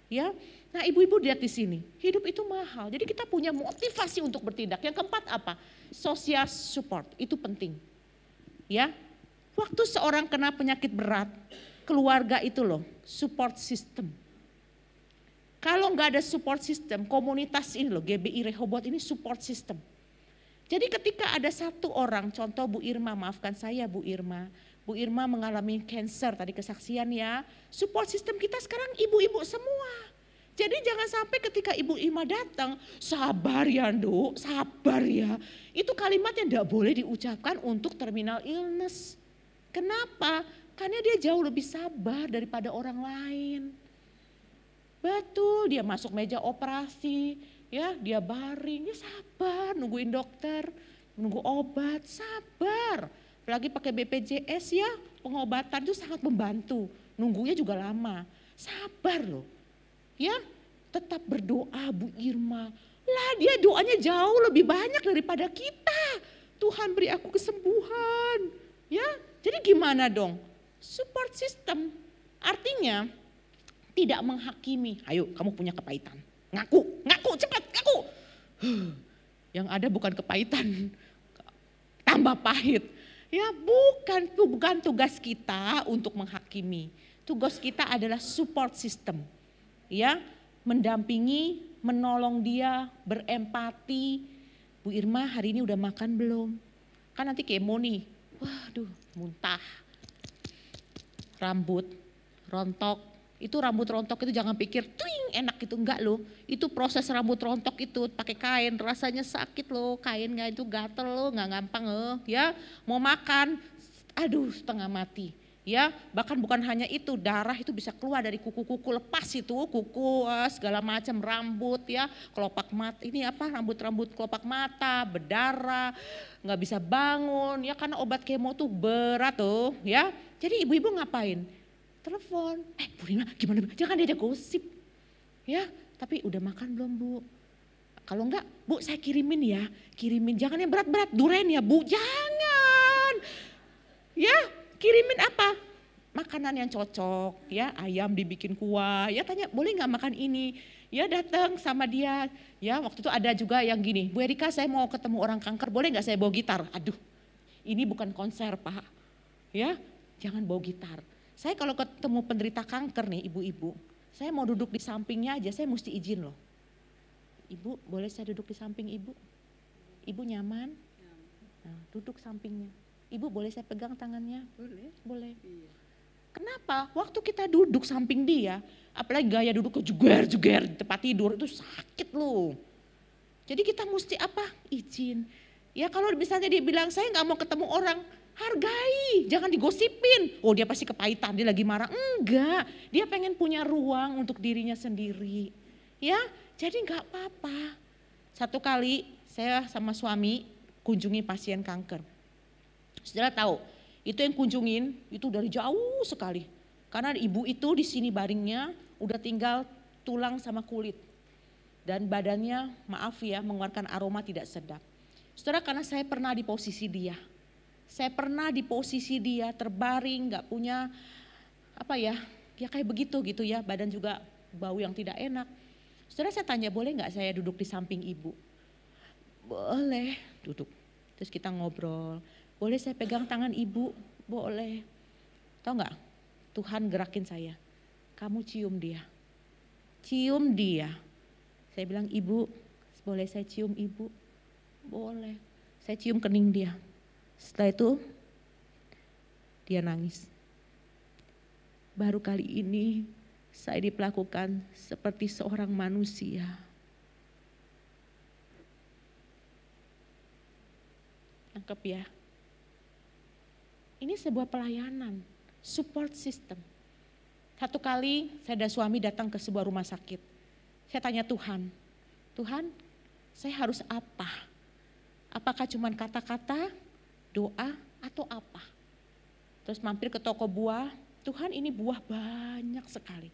ya. Nah ibu-ibu lihat di sini, hidup itu mahal. Jadi kita punya motivasi untuk bertindak. Yang keempat apa? Social support, itu penting, ya. Waktu seorang kena penyakit berat, keluarga itu loh, support system. Kalau nggak ada support system, komunitas ini loh, GBI Rehoboth ini support system. Jadi ketika ada satu orang, contoh Bu Irma, maafkan saya Bu Irma. Bu Irma mengalami cancer, tadi kesaksian ya. Support system kita sekarang ibu-ibu semua. Jadi jangan sampai ketika Ibu Irma datang, sabar ya Nduk, sabar ya. Itu kalimat yang tidak boleh diucapkan untuk terminal illness. Kenapa? Karena dia jauh lebih sabar daripada orang lain. Betul, dia masuk meja operasi, ya dia baring, ya sabar nungguin dokter, nunggu obat, sabar. Apalagi pakai BPJS ya, pengobatan itu sangat membantu, nunggunya juga lama. Sabar loh, ya tetap berdoa Bu Irma. Lah dia doanya jauh lebih banyak daripada kita. Tuhan beri aku kesembuhan, ya. Jadi gimana dong? Support system, artinya tidak menghakimi. Ayo kamu punya kepahitan. Ngaku cepat, ngaku. Yang ada bukan kepahitan, tambah pahit. Ya bukan tugas kita untuk menghakimi. Tugas kita adalah support system. Ya, mendampingi, menolong dia, berempati. Bu Irma hari ini udah makan belum? Kan nanti kemo nih. Waduh, muntah. Rambut rontok. Itu rambut rontok itu jangan pikir tuing enak gitu, enggak loh. Itu proses rambut rontok itu pakai kain rasanya sakit loh, kainnya itu gatel loh, enggak gampang loh ya. Mau makan, aduh setengah mati. Ya, bahkan bukan hanya itu, darah itu bisa keluar dari kuku-kuku, lepas itu kuku segala macam, rambut ya, kelopak mata, ini apa, rambut-rambut kelopak mata, berdarah, nggak bisa bangun ya, karena obat kemo tuh berat tuh ya. Jadi ibu-ibu ngapain? Telepon, Bu Rina gimana, jangan diajak gosip ya, tapi udah makan belum Bu? Kalau enggak, Bu saya kirimin ya, kirimin, jangan yang berat-berat, duren ya Bu, jangan ya. Kirimin apa? Makanan yang cocok ya, ayam dibikin kuah, ya tanya boleh nggak makan ini, ya datang sama dia. Ya waktu itu ada juga yang gini, Bu Erika saya mau ketemu orang kanker, boleh nggak saya bawa gitar? Aduh ini bukan konser Pak, ya jangan bawa gitar. Saya kalau ketemu penderita kanker nih ibu-ibu, saya mau duduk di sampingnya aja, saya mesti izin loh. Ibu boleh saya duduk di samping ibu? Ibu nyaman? Nah, duduk sampingnya. Ibu boleh saya pegang tangannya? Boleh. Boleh. Iya. Kenapa? Waktu kita duduk samping dia, apalagi gaya duduk jeger-jeger di tempat tidur, itu sakit loh. Jadi kita mesti apa? Izin. Ya kalau misalnya dia bilang saya nggak mau ketemu orang, hargai, jangan digosipin. Oh dia pasti kepahitan, dia lagi marah. Enggak, dia pengen punya ruang untuk dirinya sendiri. Ya, jadi nggak apa-apa. Satu kali saya sama suami kunjungi pasien kanker. Saudara tahu, itu yang kunjungin itu dari jauh sekali. Karena ibu itu di sini baringnya udah tinggal tulang sama kulit. Dan badannya maaf ya mengeluarkan aroma tidak sedap. Saudara, karena saya pernah di posisi dia. Saya pernah di posisi dia terbaring, gak punya apa ya kayak begitu gitu ya. Badan juga bau yang tidak enak. Saudara, saya tanya boleh gak saya duduk di samping ibu? Boleh, duduk. Terus kita ngobrol. Boleh saya pegang tangan ibu? Boleh. Tahu nggak? Tuhan gerakin saya. Kamu cium dia. Cium dia. Saya bilang, ibu, boleh saya cium ibu? Boleh. Saya cium kening dia. Setelah itu, dia nangis. Baru kali ini saya diperlakukan seperti seorang manusia. Nangkep ya? Ini sebuah pelayanan, support system. Satu kali saya dan suami datang ke sebuah rumah sakit. Saya tanya Tuhan, saya harus apa? Apakah cuma kata-kata, doa atau apa? Terus mampir ke toko buah, Tuhan ini buah banyak sekali.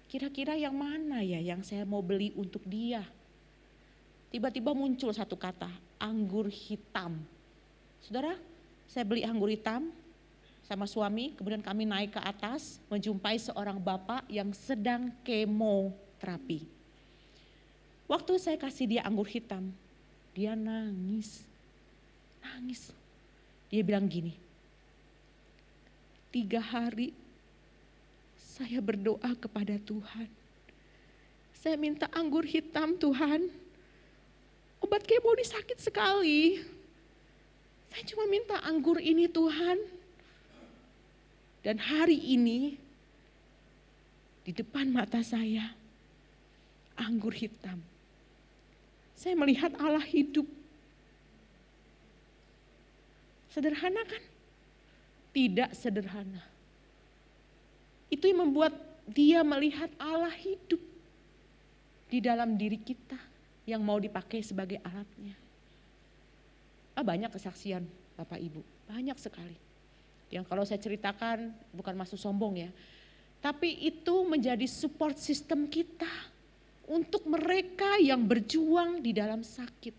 Kira-kira yang mana ya yang saya mau beli untuk dia? Tiba-tiba muncul satu kata, anggur hitam. Saudara, saya beli anggur hitam sama suami, kemudian kami naik ke atas menjumpai seorang bapak yang sedang kemoterapi. Waktu saya kasih dia anggur hitam, dia nangis. Dia bilang gini, 3 hari saya berdoa kepada Tuhan. Saya minta anggur hitam Tuhan, obat kemo ini sakit sekali. Saya cuma minta anggur ini Tuhan. Dan hari ini di depan mata saya anggur hitam. Saya melihat Allah hidup. Sederhana kan? Tidak sederhana. Itu yang membuat dia melihat Allah hidup di dalam diri kita yang mau dipakai sebagai alatnya. Banyak kesaksian Bapak Ibu, banyak sekali. Yang kalau saya ceritakan bukan maksud sombong ya, tapi itu menjadi support system kita untuk mereka yang berjuang di dalam sakit.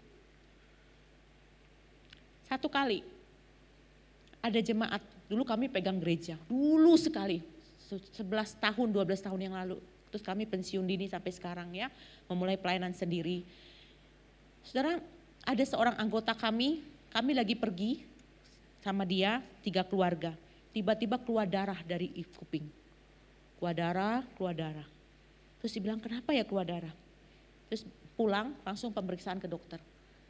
Satu kali ada jemaat, dulu kami pegang gereja, dulu sekali, 11 tahun, 12 tahun yang lalu. Terus kami pensiun dini sampai sekarang ya, memulai pelayanan sendiri. Saudara, ada seorang anggota kami lagi pergi sama dia 3 keluarga. Tiba-tiba keluar darah dari kuping. Keluar darah. Terus dibilang kenapa ya keluar darah? Terus pulang langsung pemeriksaan ke dokter.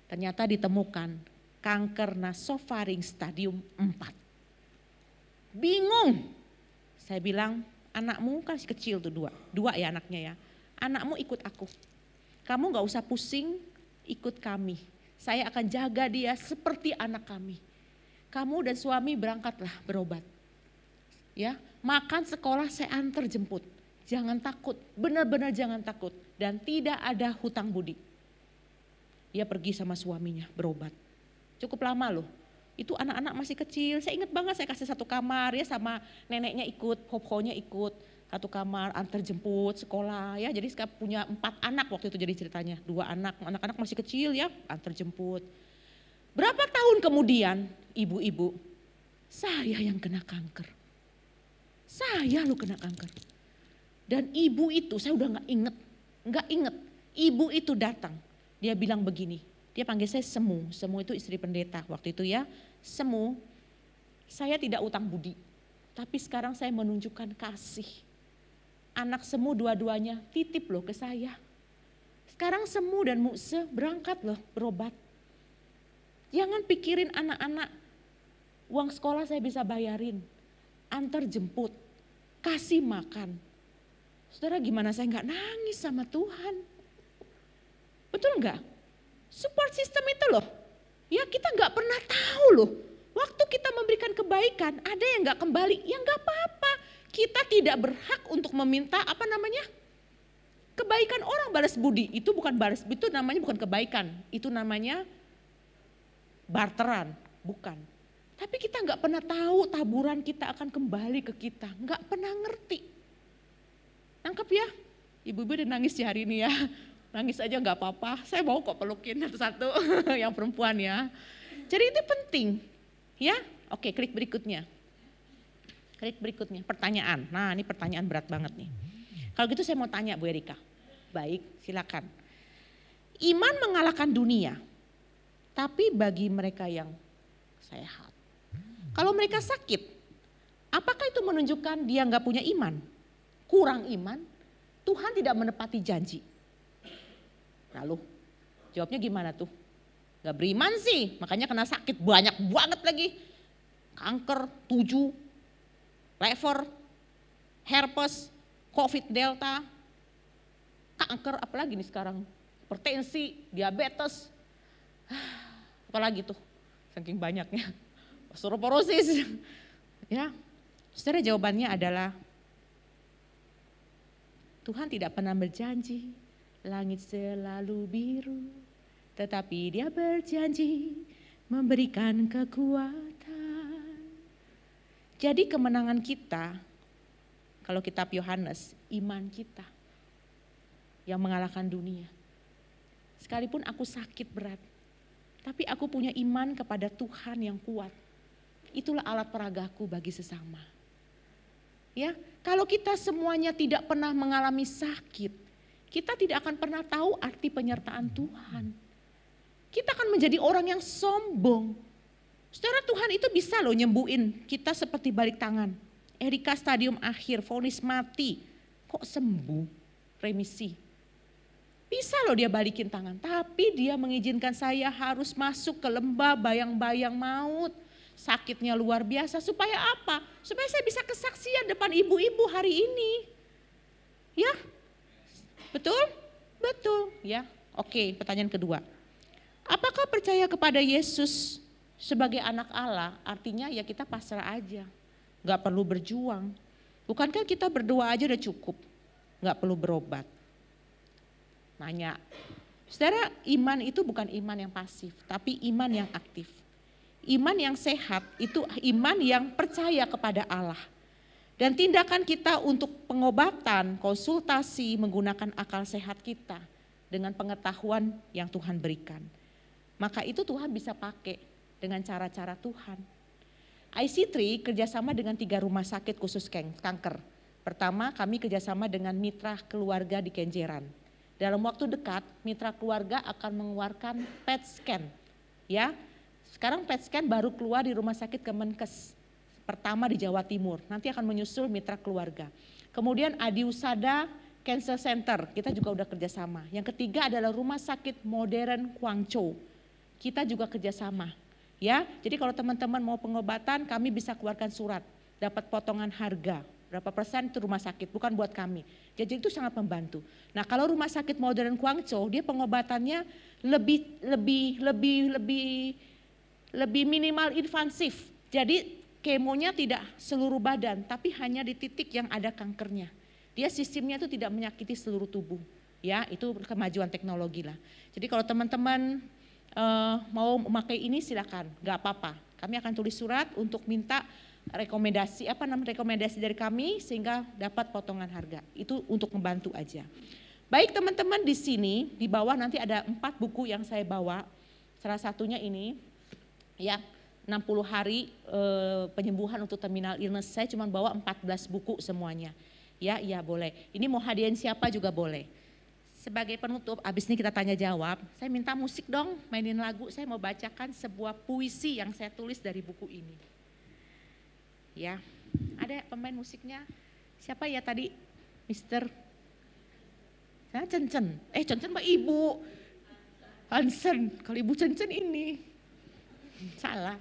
Ternyata ditemukan kanker nasofaring stadium 4. Bingung. Saya bilang anakmu kan kecil tuh 2 ya anaknya ya. Anakmu ikut aku. Kamu gak usah pusing, ikut kami. Saya akan jaga dia seperti anak kami. Kamu dan suami berangkatlah berobat. Ya, makan sekolah saya antar jemput. Jangan takut, benar-benar jangan takut. Dan tidak ada hutang budi. Dia pergi sama suaminya berobat. Cukup lama loh. Itu anak-anak masih kecil, saya ingat banget saya kasih satu kamar ya sama neneknya ikut, hophonya ikut. Satu kamar, antar jemput, sekolah ya. Jadi sekarang punya 4 anak waktu itu jadi ceritanya. 2 anak, anak-anak masih kecil ya, antar jemput. Berapa tahun kemudian ibu-ibu, saya yang kena kanker. Saya lo kena kanker. Dan ibu itu, saya udah gak inget. Ibu itu datang, dia bilang begini, dia panggil saya Semu. Semu itu istri pendeta waktu itu ya. Semu, saya tidak utang budi, tapi sekarang saya menunjukkan kasih. Anak Semu dua-duanya titip loh ke saya. Sekarang Semu dan Mukse berangkat loh berobat. Jangan pikirin anak-anak, uang sekolah saya bisa bayarin, antar jemput, kasih makan. Saudara gimana saya nggak nangis sama Tuhan? Betul nggak? Support system itu loh, ya kita nggak pernah tahu loh. Waktu kita memberikan kebaikan, ada yang nggak kembali, ya nggak apa-apa. Kita tidak berhak untuk meminta kebaikan orang balas budi. Itu bukan balas, itu namanya bukan kebaikan, itu namanya barteran, bukan. Tapi kita nggak pernah tahu taburan kita akan kembali ke kita, nggak pernah ngerti. Nangkep ya? Ibu-ibu udah nangis di hari ini ya. Nangis aja nggak apa-apa, saya mau kok pelukin satu-satu yang perempuan ya. Jadi itu penting ya. Oke, klik berikutnya. Klik berikutnya, pertanyaan. Nah ini pertanyaan berat banget nih. Kalau gitu saya mau tanya Bu Erika. Baik, silakan. Iman mengalahkan dunia, tapi bagi mereka yang sehat. Kalau mereka sakit, apakah itu menunjukkan dia nggak punya iman? Kurang iman? Tuhan tidak menepati janji. Lalu jawabnya gimana tuh? Gak beriman sih, makanya kena sakit banyak banget lagi. Kanker 7, lever, herpes, covid delta, kanker apalagi nih sekarang, hipertensi, diabetes, apalagi tuh saking banyaknya, osteoporosis. Ya, saudara jawabannya adalah Tuhan tidak pernah berjanji langit selalu biru, tetapi Dia berjanji memberikan kekuatan. Jadi kemenangan kita, kalau kitab Yohanes, iman kita yang mengalahkan dunia. Sekalipun aku sakit berat, tapi aku punya iman kepada Tuhan yang kuat. Itulah alat peragaku bagi sesama. Ya, kalau kita semuanya tidak pernah mengalami sakit, kita tidak akan pernah tahu arti penyertaan Tuhan. Kita akan menjadi orang yang sombong. Saudara, Tuhan itu bisa loh nyembuhin kita seperti balik tangan. Erika stadium akhir, vonis mati, kok sembuh, remisi. Bisa loh dia balikin tangan, tapi dia mengizinkan saya harus masuk ke lembah bayang-bayang maut. Sakitnya luar biasa, supaya apa? Supaya saya bisa kesaksian depan ibu-ibu hari ini. Ya, betul? Betul ya. Oke, pertanyaan kedua. Apakah percaya kepada Yesus sebagai anak Allah artinya ya kita pasrah aja. Gak perlu berjuang. Bukankah kita berdoa aja udah cukup? Gak perlu berobat. Nanya, saudara, iman itu bukan iman yang pasif, tapi iman yang aktif. Iman yang sehat itu iman yang percaya kepada Allah. Dan tindakan kita untuk pengobatan, konsultasi, menggunakan akal sehat kita dengan pengetahuan yang Tuhan berikan. Maka itu Tuhan bisa pakai dengan cara-cara Tuhan. IC3 kerjasama dengan 3 rumah sakit khusus kanker. Pertama, kami kerjasama dengan mitra keluarga di Kenjeran. Dalam waktu dekat, mitra keluarga akan mengeluarkan PET scan. Ya, sekarang PET scan baru keluar di rumah sakit Kemenkes. Pertama di Jawa Timur, nanti akan menyusul mitra keluarga. Kemudian Adiusada Cancer Center, kita juga udah kerjasama. Yang ketiga adalah Rumah Sakit Modern Guangzhou. Kita juga kerjasama. Ya, jadi kalau teman-teman mau pengobatan, kami bisa keluarkan surat, dapat potongan harga. Berapa persen itu rumah sakit, bukan buat kami. Jadi itu sangat membantu. Nah, kalau Rumah Sakit Modern Guangzhou, dia pengobatannya lebih minimal invasif. Jadi kemonya tidak seluruh badan, tapi hanya di titik yang ada kankernya. Dia sistemnya itu tidak menyakiti seluruh tubuh. Ya, itu kemajuan teknologi lah. Jadi kalau teman-teman mau memakai ini silakan, nggak apa-apa. Kami akan tulis surat untuk minta rekomendasi dari kami sehingga dapat potongan harga. Itu untuk membantu aja. Baik teman-teman, di sini di bawah nanti ada 4 buku yang saya bawa. Salah satunya ini ya 60 hari penyembuhan untuk terminal illness. Saya cuma bawa 14 buku semuanya. Ya, iya boleh. Ini mau hadiahin siapa juga boleh. Sebagai penutup, abis ini kita tanya jawab, saya minta musik dong, mainin lagu. Saya mau bacakan sebuah puisi yang saya tulis dari buku ini. Ya, ada pemain musiknya. Siapa ya tadi? Mister? Cencen. Cencen Mbak Ibu. Hansen, kalau Ibu Cencen ini. Salah.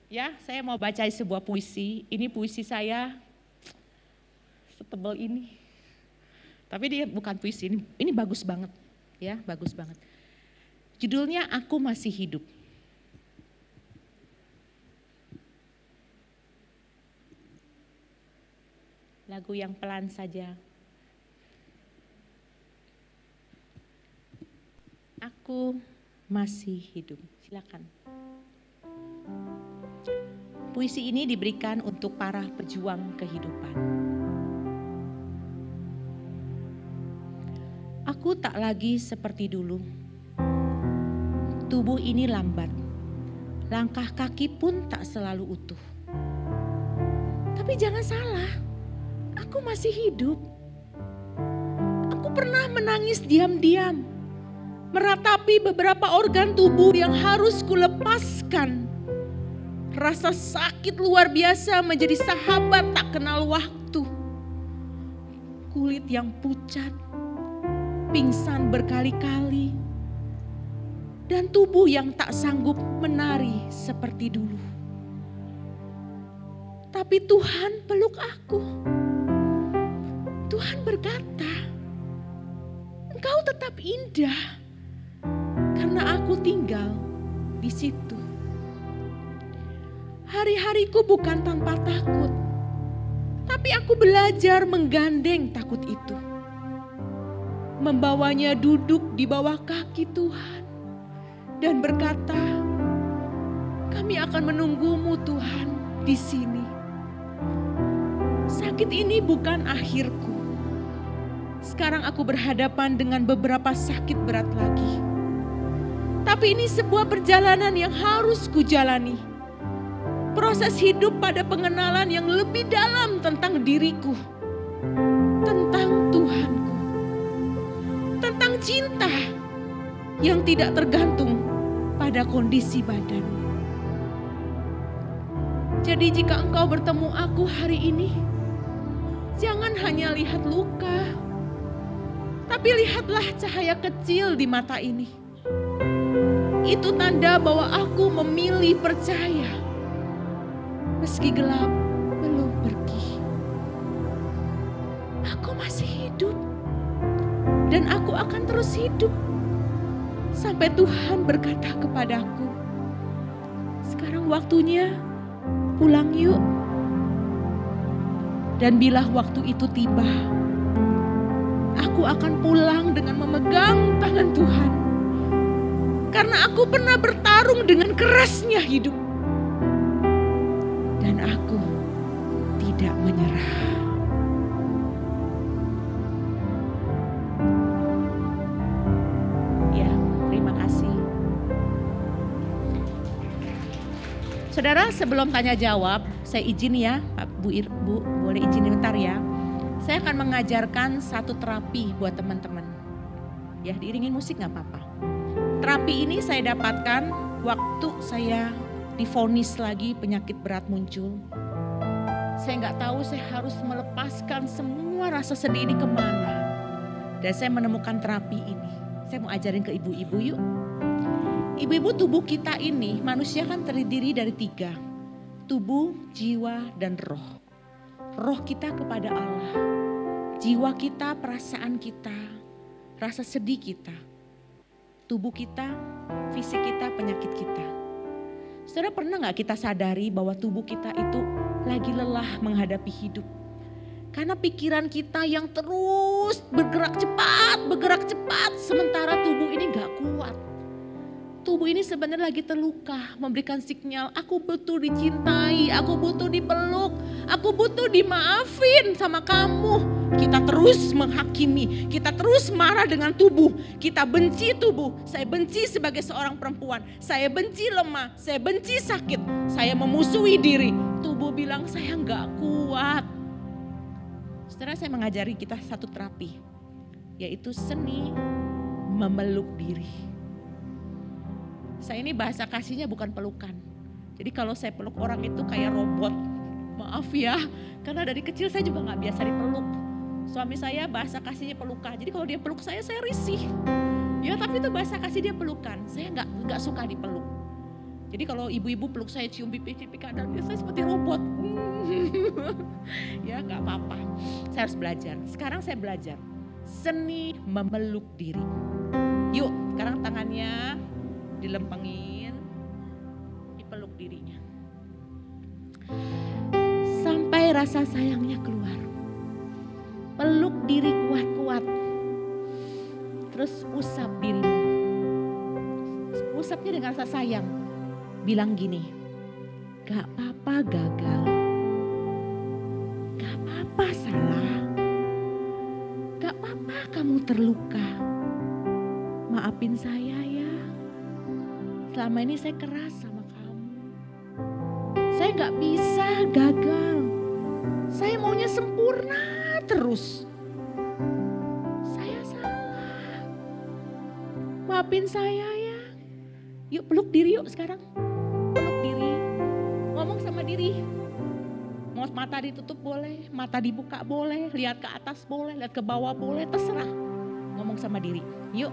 Ya, saya mau bacain sebuah puisi. Ini puisi saya setebal ini. Tapi dia bukan puisi, ini bagus banget, ya bagus banget. Judulnya Aku Masih Hidup. Lagu yang pelan saja. Aku masih hidup, silakan. Puisi ini diberikan untuk para pejuang kehidupan. Aku tak lagi seperti dulu. Tubuh ini lambat. Langkah kaki pun tak selalu utuh. Tapi jangan salah, aku masih hidup. Aku pernah menangis diam-diam, meratapi beberapa organ tubuh yang harus kulepaskan. Rasa sakit luar biasa menjadi sahabat tak kenal waktu. Kulit yang pucat, pingsan berkali-kali, dan tubuh yang tak sanggup menari seperti dulu. Tapi Tuhan peluk aku. Tuhan berkata, engkau tetap indah karena aku tinggal di situ. Hari-hariku bukan tanpa takut, tapi aku belajar menggandeng takut itu. Membawanya duduk di bawah kaki Tuhan dan berkata, kami akan menunggumu Tuhan di sini. Sakit ini bukan akhirku. Sekarang aku berhadapan dengan beberapa sakit berat lagi. Tapi ini sebuah perjalanan yang harus kujalani. Proses hidup pada pengenalan yang lebih dalam tentang diriku, tentang Tuhanku. Tentang cinta yang tidak tergantung pada kondisi badan. Jadi jika engkau bertemu aku hari ini, jangan hanya lihat luka, tapi lihatlah cahaya kecil di mata ini. Itu tanda bahwa aku memilih percaya, meski gelap belum pergi. Aku masih hidup. Dan aku akan terus hidup sampai Tuhan berkata kepadaku, sekarang waktunya pulang yuk. Dan bila waktu itu tiba, aku akan pulang dengan memegang tangan Tuhan. Karena aku pernah bertarung dengan kerasnya hidup. Dan aku tidak menyerah. Saudara, sebelum tanya jawab, saya izin ya, Pak Bu, boleh izin bentar ya. Saya akan mengajarkan satu terapi buat teman-teman. Ya, diiringin musik gak apa-apa. Terapi ini saya dapatkan waktu saya divonis lagi penyakit berat muncul. Saya gak tahu saya harus melepaskan semua rasa sedih ini kemana. Dan saya menemukan terapi ini. Saya mau ajarin ke ibu-ibu yuk. Ibu-ibu, tubuh kita ini, manusia kan terdiri dari 3. Tubuh, jiwa, dan roh. Roh kita kepada Allah. Jiwa kita, perasaan kita, rasa sedih kita. Tubuh kita, fisik kita, penyakit kita. Saudara, pernah gak kita sadari bahwa tubuh kita itu lagi lelah menghadapi hidup? Karena pikiran kita yang terus bergerak cepat, sementara tubuh ini gak kuat. Tubuh ini sebenarnya lagi terluka, memberikan sinyal, aku butuh dicintai, aku butuh dipeluk, aku butuh dimaafin sama kamu. Kita terus menghakimi, kita terus marah dengan tubuh, kita benci tubuh. Saya benci sebagai seorang perempuan, saya benci lemah, saya benci sakit, saya memusuhi diri. Tubuh bilang saya gak kuat. Setelah saya mengajari kita satu terapi, yaitu seni memeluk diri. Saya ini bahasa kasihnya bukan pelukan. Jadi kalau saya peluk orang itu kayak robot. Maaf ya, karena dari kecil saya juga gak biasa dipeluk. Suami saya bahasa kasihnya pelukan. Jadi kalau dia peluk saya risih. Ya tapi itu bahasa kasih dia pelukan. Saya gak suka dipeluk. Jadi kalau ibu-ibu peluk saya cium pipi kanan, saya seperti robot. Ya gak apa-apa. Saya harus belajar. Sekarang saya belajar seni memeluk diri. Yuk, sekarang tangannya dilempengin, dipeluk dirinya. Sampai rasa sayangnya keluar. Peluk diri kuat-kuat. Terus usap dirimu. Usapnya dengan rasa sayang. Bilang gini, gak apa-apa gagal. Gak apa-apa salah. Gak apa-apa kamu terluka. Maafin saya ya. Selama ini saya keras sama kamu. Saya gak bisa gagal. Saya maunya sempurna terus. Saya salah. Maafin saya ya. Yuk peluk diri yuk sekarang. Peluk diri. Ngomong sama diri. Mau mata ditutup boleh, mata dibuka boleh, lihat ke atas boleh, lihat ke bawah boleh, terserah. Ngomong sama diri. Yuk.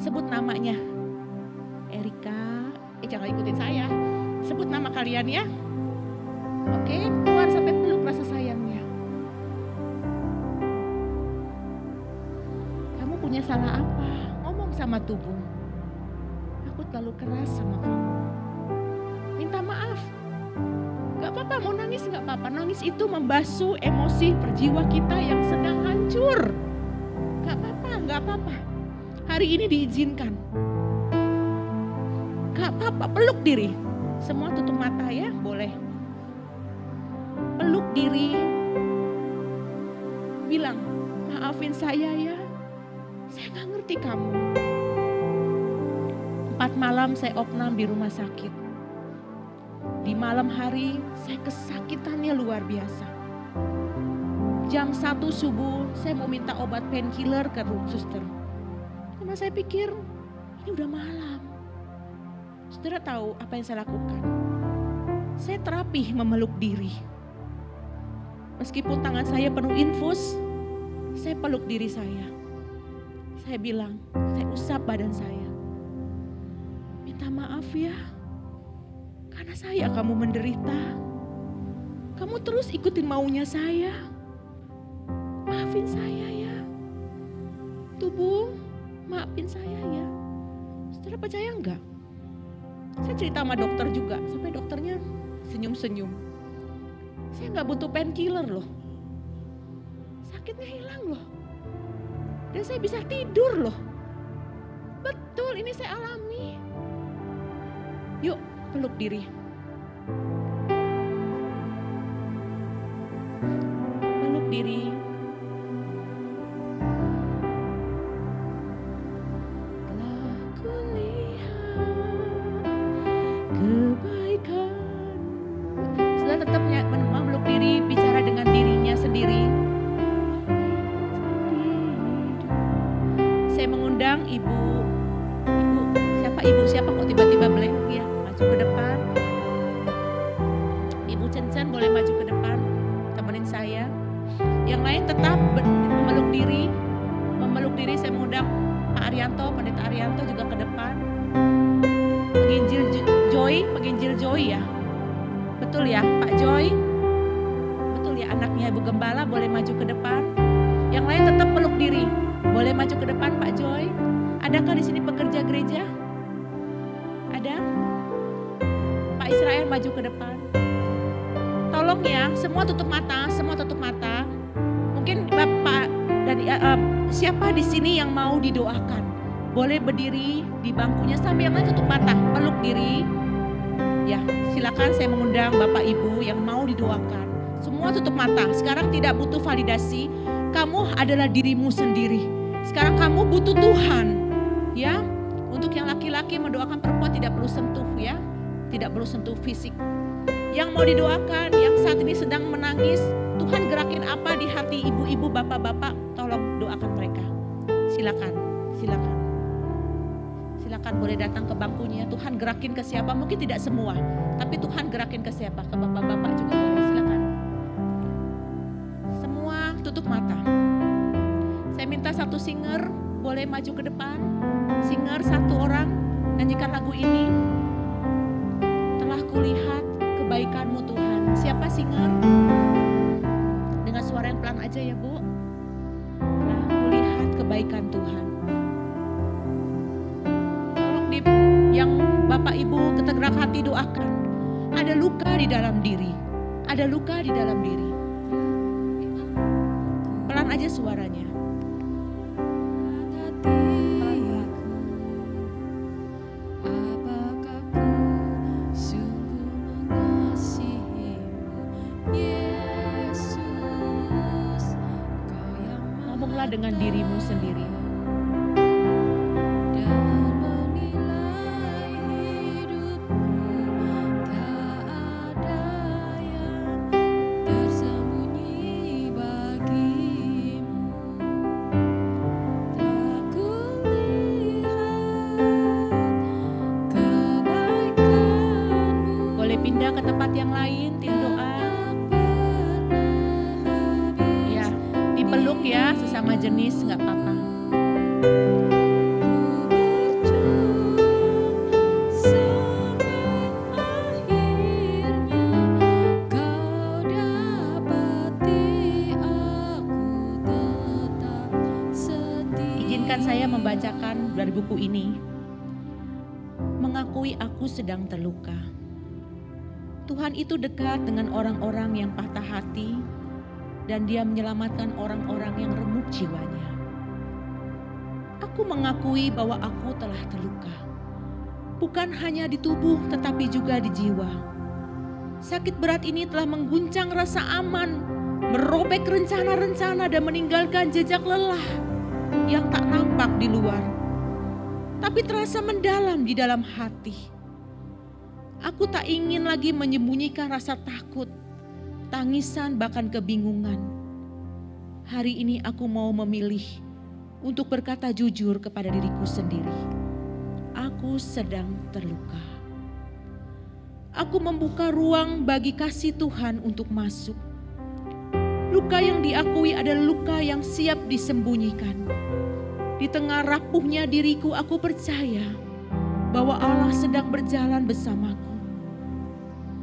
Sebut namanya. Erika, jangan ikutin saya. Sebut nama kalian ya. Oke, keluar sampai peluk rasa sayangnya. Kamu punya salah apa? Ngomong sama tubuh. Aku terlalu keras sama kamu. Minta maaf. Gak apa-apa, mau nangis gak apa-apa. Nangis itu membasuh emosi perjiwa kita yang sedang hancur. Gak apa-apa. Hari ini diizinkan. Gak apa-apa, peluk diri. Semua tutup mata ya, boleh. Peluk diri. Bilang, maafin saya ya. Saya gak ngerti kamu. 4 malam saya opnam di rumah sakit. Di malam hari saya kesakitannya luar biasa. Jam 1 subuh saya mau minta obat painkiller ke suster. Karena saya pikir ini udah malam. Saudara tahu apa yang saya lakukan? Saya terapi memeluk diri. Meskipun tangan saya penuh infus, saya peluk diri saya. Saya bilang, saya usap badan saya. Minta maaf ya, karena saya kamu menderita. Kamu terus ikutin maunya saya. Maafin saya ya. Tubuh, maafin saya ya. Saudara percaya enggak? Saya cerita sama dokter juga, sampai dokternya senyum-senyum. Saya nggak butuh painkiller loh. Sakitnya hilang loh. Dan saya bisa tidur loh. Betul, ini saya alami. Yuk, peluk diri. Peluk diri. Ibu siapa kok tiba-tiba blank ya, maju ke depan. Ibu Cencen boleh maju ke depan, temenin saya. Yang lain tetap memeluk diri. Memeluk diri, saya mengundang Pak Arianto, Pendeta Arianto juga ke depan. Penginjil Joy ya. Betul ya Pak Joy? Betul ya, anaknya Ibu Gembala boleh maju ke depan. Yang lain tetap peluk diri. Boleh maju ke depan Pak Joy? Adakah di sini pekerja gereja? Ada? Israel maju ke depan. Tolong ya, semua tutup mata, semua tutup mata. Mungkin Bapak dan siapa di sini yang mau didoakan, boleh berdiri di bangkunya sambil yang lain tutup mata, peluk diri. Ya, silakan saya mengundang Bapak Ibu yang mau didoakan. Semua tutup mata. Sekarang tidak butuh validasi. Kamu adalah dirimu sendiri. Sekarang kamu butuh Tuhan. Ya, untuk yang laki-laki mendoakan perempuan tidak perlu sentuh ya. Tidak perlu sentuh fisik. Yang mau didoakan, yang saat ini sedang menangis, Tuhan gerakin apa di hati ibu-ibu, bapak-bapak, tolong doakan mereka. Silakan, silakan. Silakan boleh datang ke bangkunya. Tuhan gerakin ke siapa? Mungkin tidak semua, tapi Tuhan gerakin ke siapa? Ke bapak-bapak juga boleh. Silakan. Semua tutup mata. Saya minta satu singer boleh maju ke depan. Singer satu orang nyanyikan lagu ini. Telah kulihat kebaikan-Mu Tuhan. Siapa singer? Dengan suara yang pelan aja ya Bu. Telah kulihat kebaikan Tuhan. Tolong yang Bapak Ibu ketegak hati doakan. Ada luka di dalam diri. Ada luka di dalam diri. Pelan aja suaranya. Dengan dirimu sendiri. Boleh pindah ke tempat yang lain, tim doa. Peluk ya, sesama jenis nggak apa-apa. Izinkan saya membacakan dari buku ini. Mengakui aku sedang terluka. Tuhan itu dekat dengan orang-orang yang patah hati, dan Dia menyelamatkan orang-orang yang remuk jiwanya. Aku mengakui bahwa aku telah terluka. Bukan hanya di tubuh tetapi juga di jiwa. Sakit berat ini telah mengguncang rasa aman, merobek rencana-rencana dan meninggalkan jejak lelah yang tak nampak di luar, tapi terasa mendalam di dalam hati. Aku tak ingin lagi menyembunyikan rasa takut, tangisan, bahkan kebingungan. Hari ini aku mau memilih untuk berkata jujur kepada diriku sendiri. Aku sedang terluka. Aku membuka ruang bagi kasih Tuhan untuk masuk. Luka yang diakui adalah luka yang siap disembunyikan. Di tengah rapuhnya diriku, aku percaya bahwa Allah sedang berjalan bersamaku,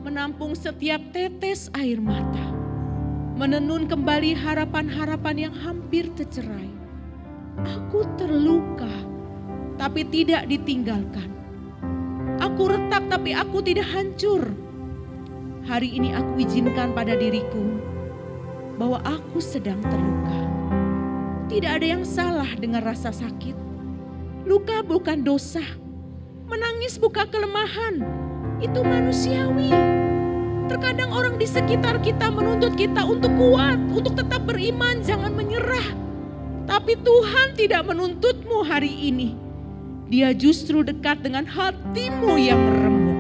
menampung setiap tetes air mata, menenun kembali harapan-harapan yang hampir tercerai. Aku terluka, tapi tidak ditinggalkan. Aku retak, tapi aku tidak hancur. Hari ini aku izinkan pada diriku bahwa aku sedang terluka. Tidak ada yang salah dengan rasa sakit. Luka bukan dosa. Menangis bukan kelemahan. Itu manusiawi. Terkadang orang di sekitar kita menuntut kita untuk kuat, untuk tetap beriman, jangan menyerah. Tapi Tuhan tidak menuntutmu hari ini. Dia justru dekat dengan hatimu yang remuk.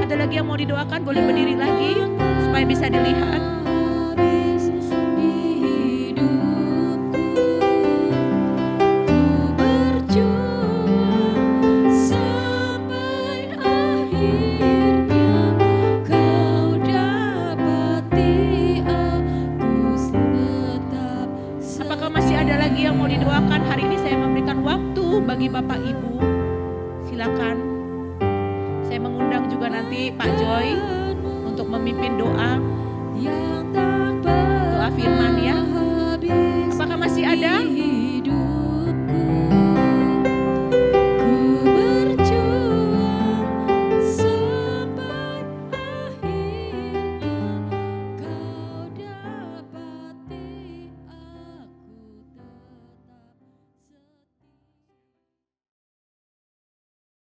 Ada lagi yang mau didoakan, boleh berdiri lagi supaya bisa dilihat. Bagi Bapak Ibu, silakan. Saya mengundang juga nanti Pak Joy untuk memimpin doa.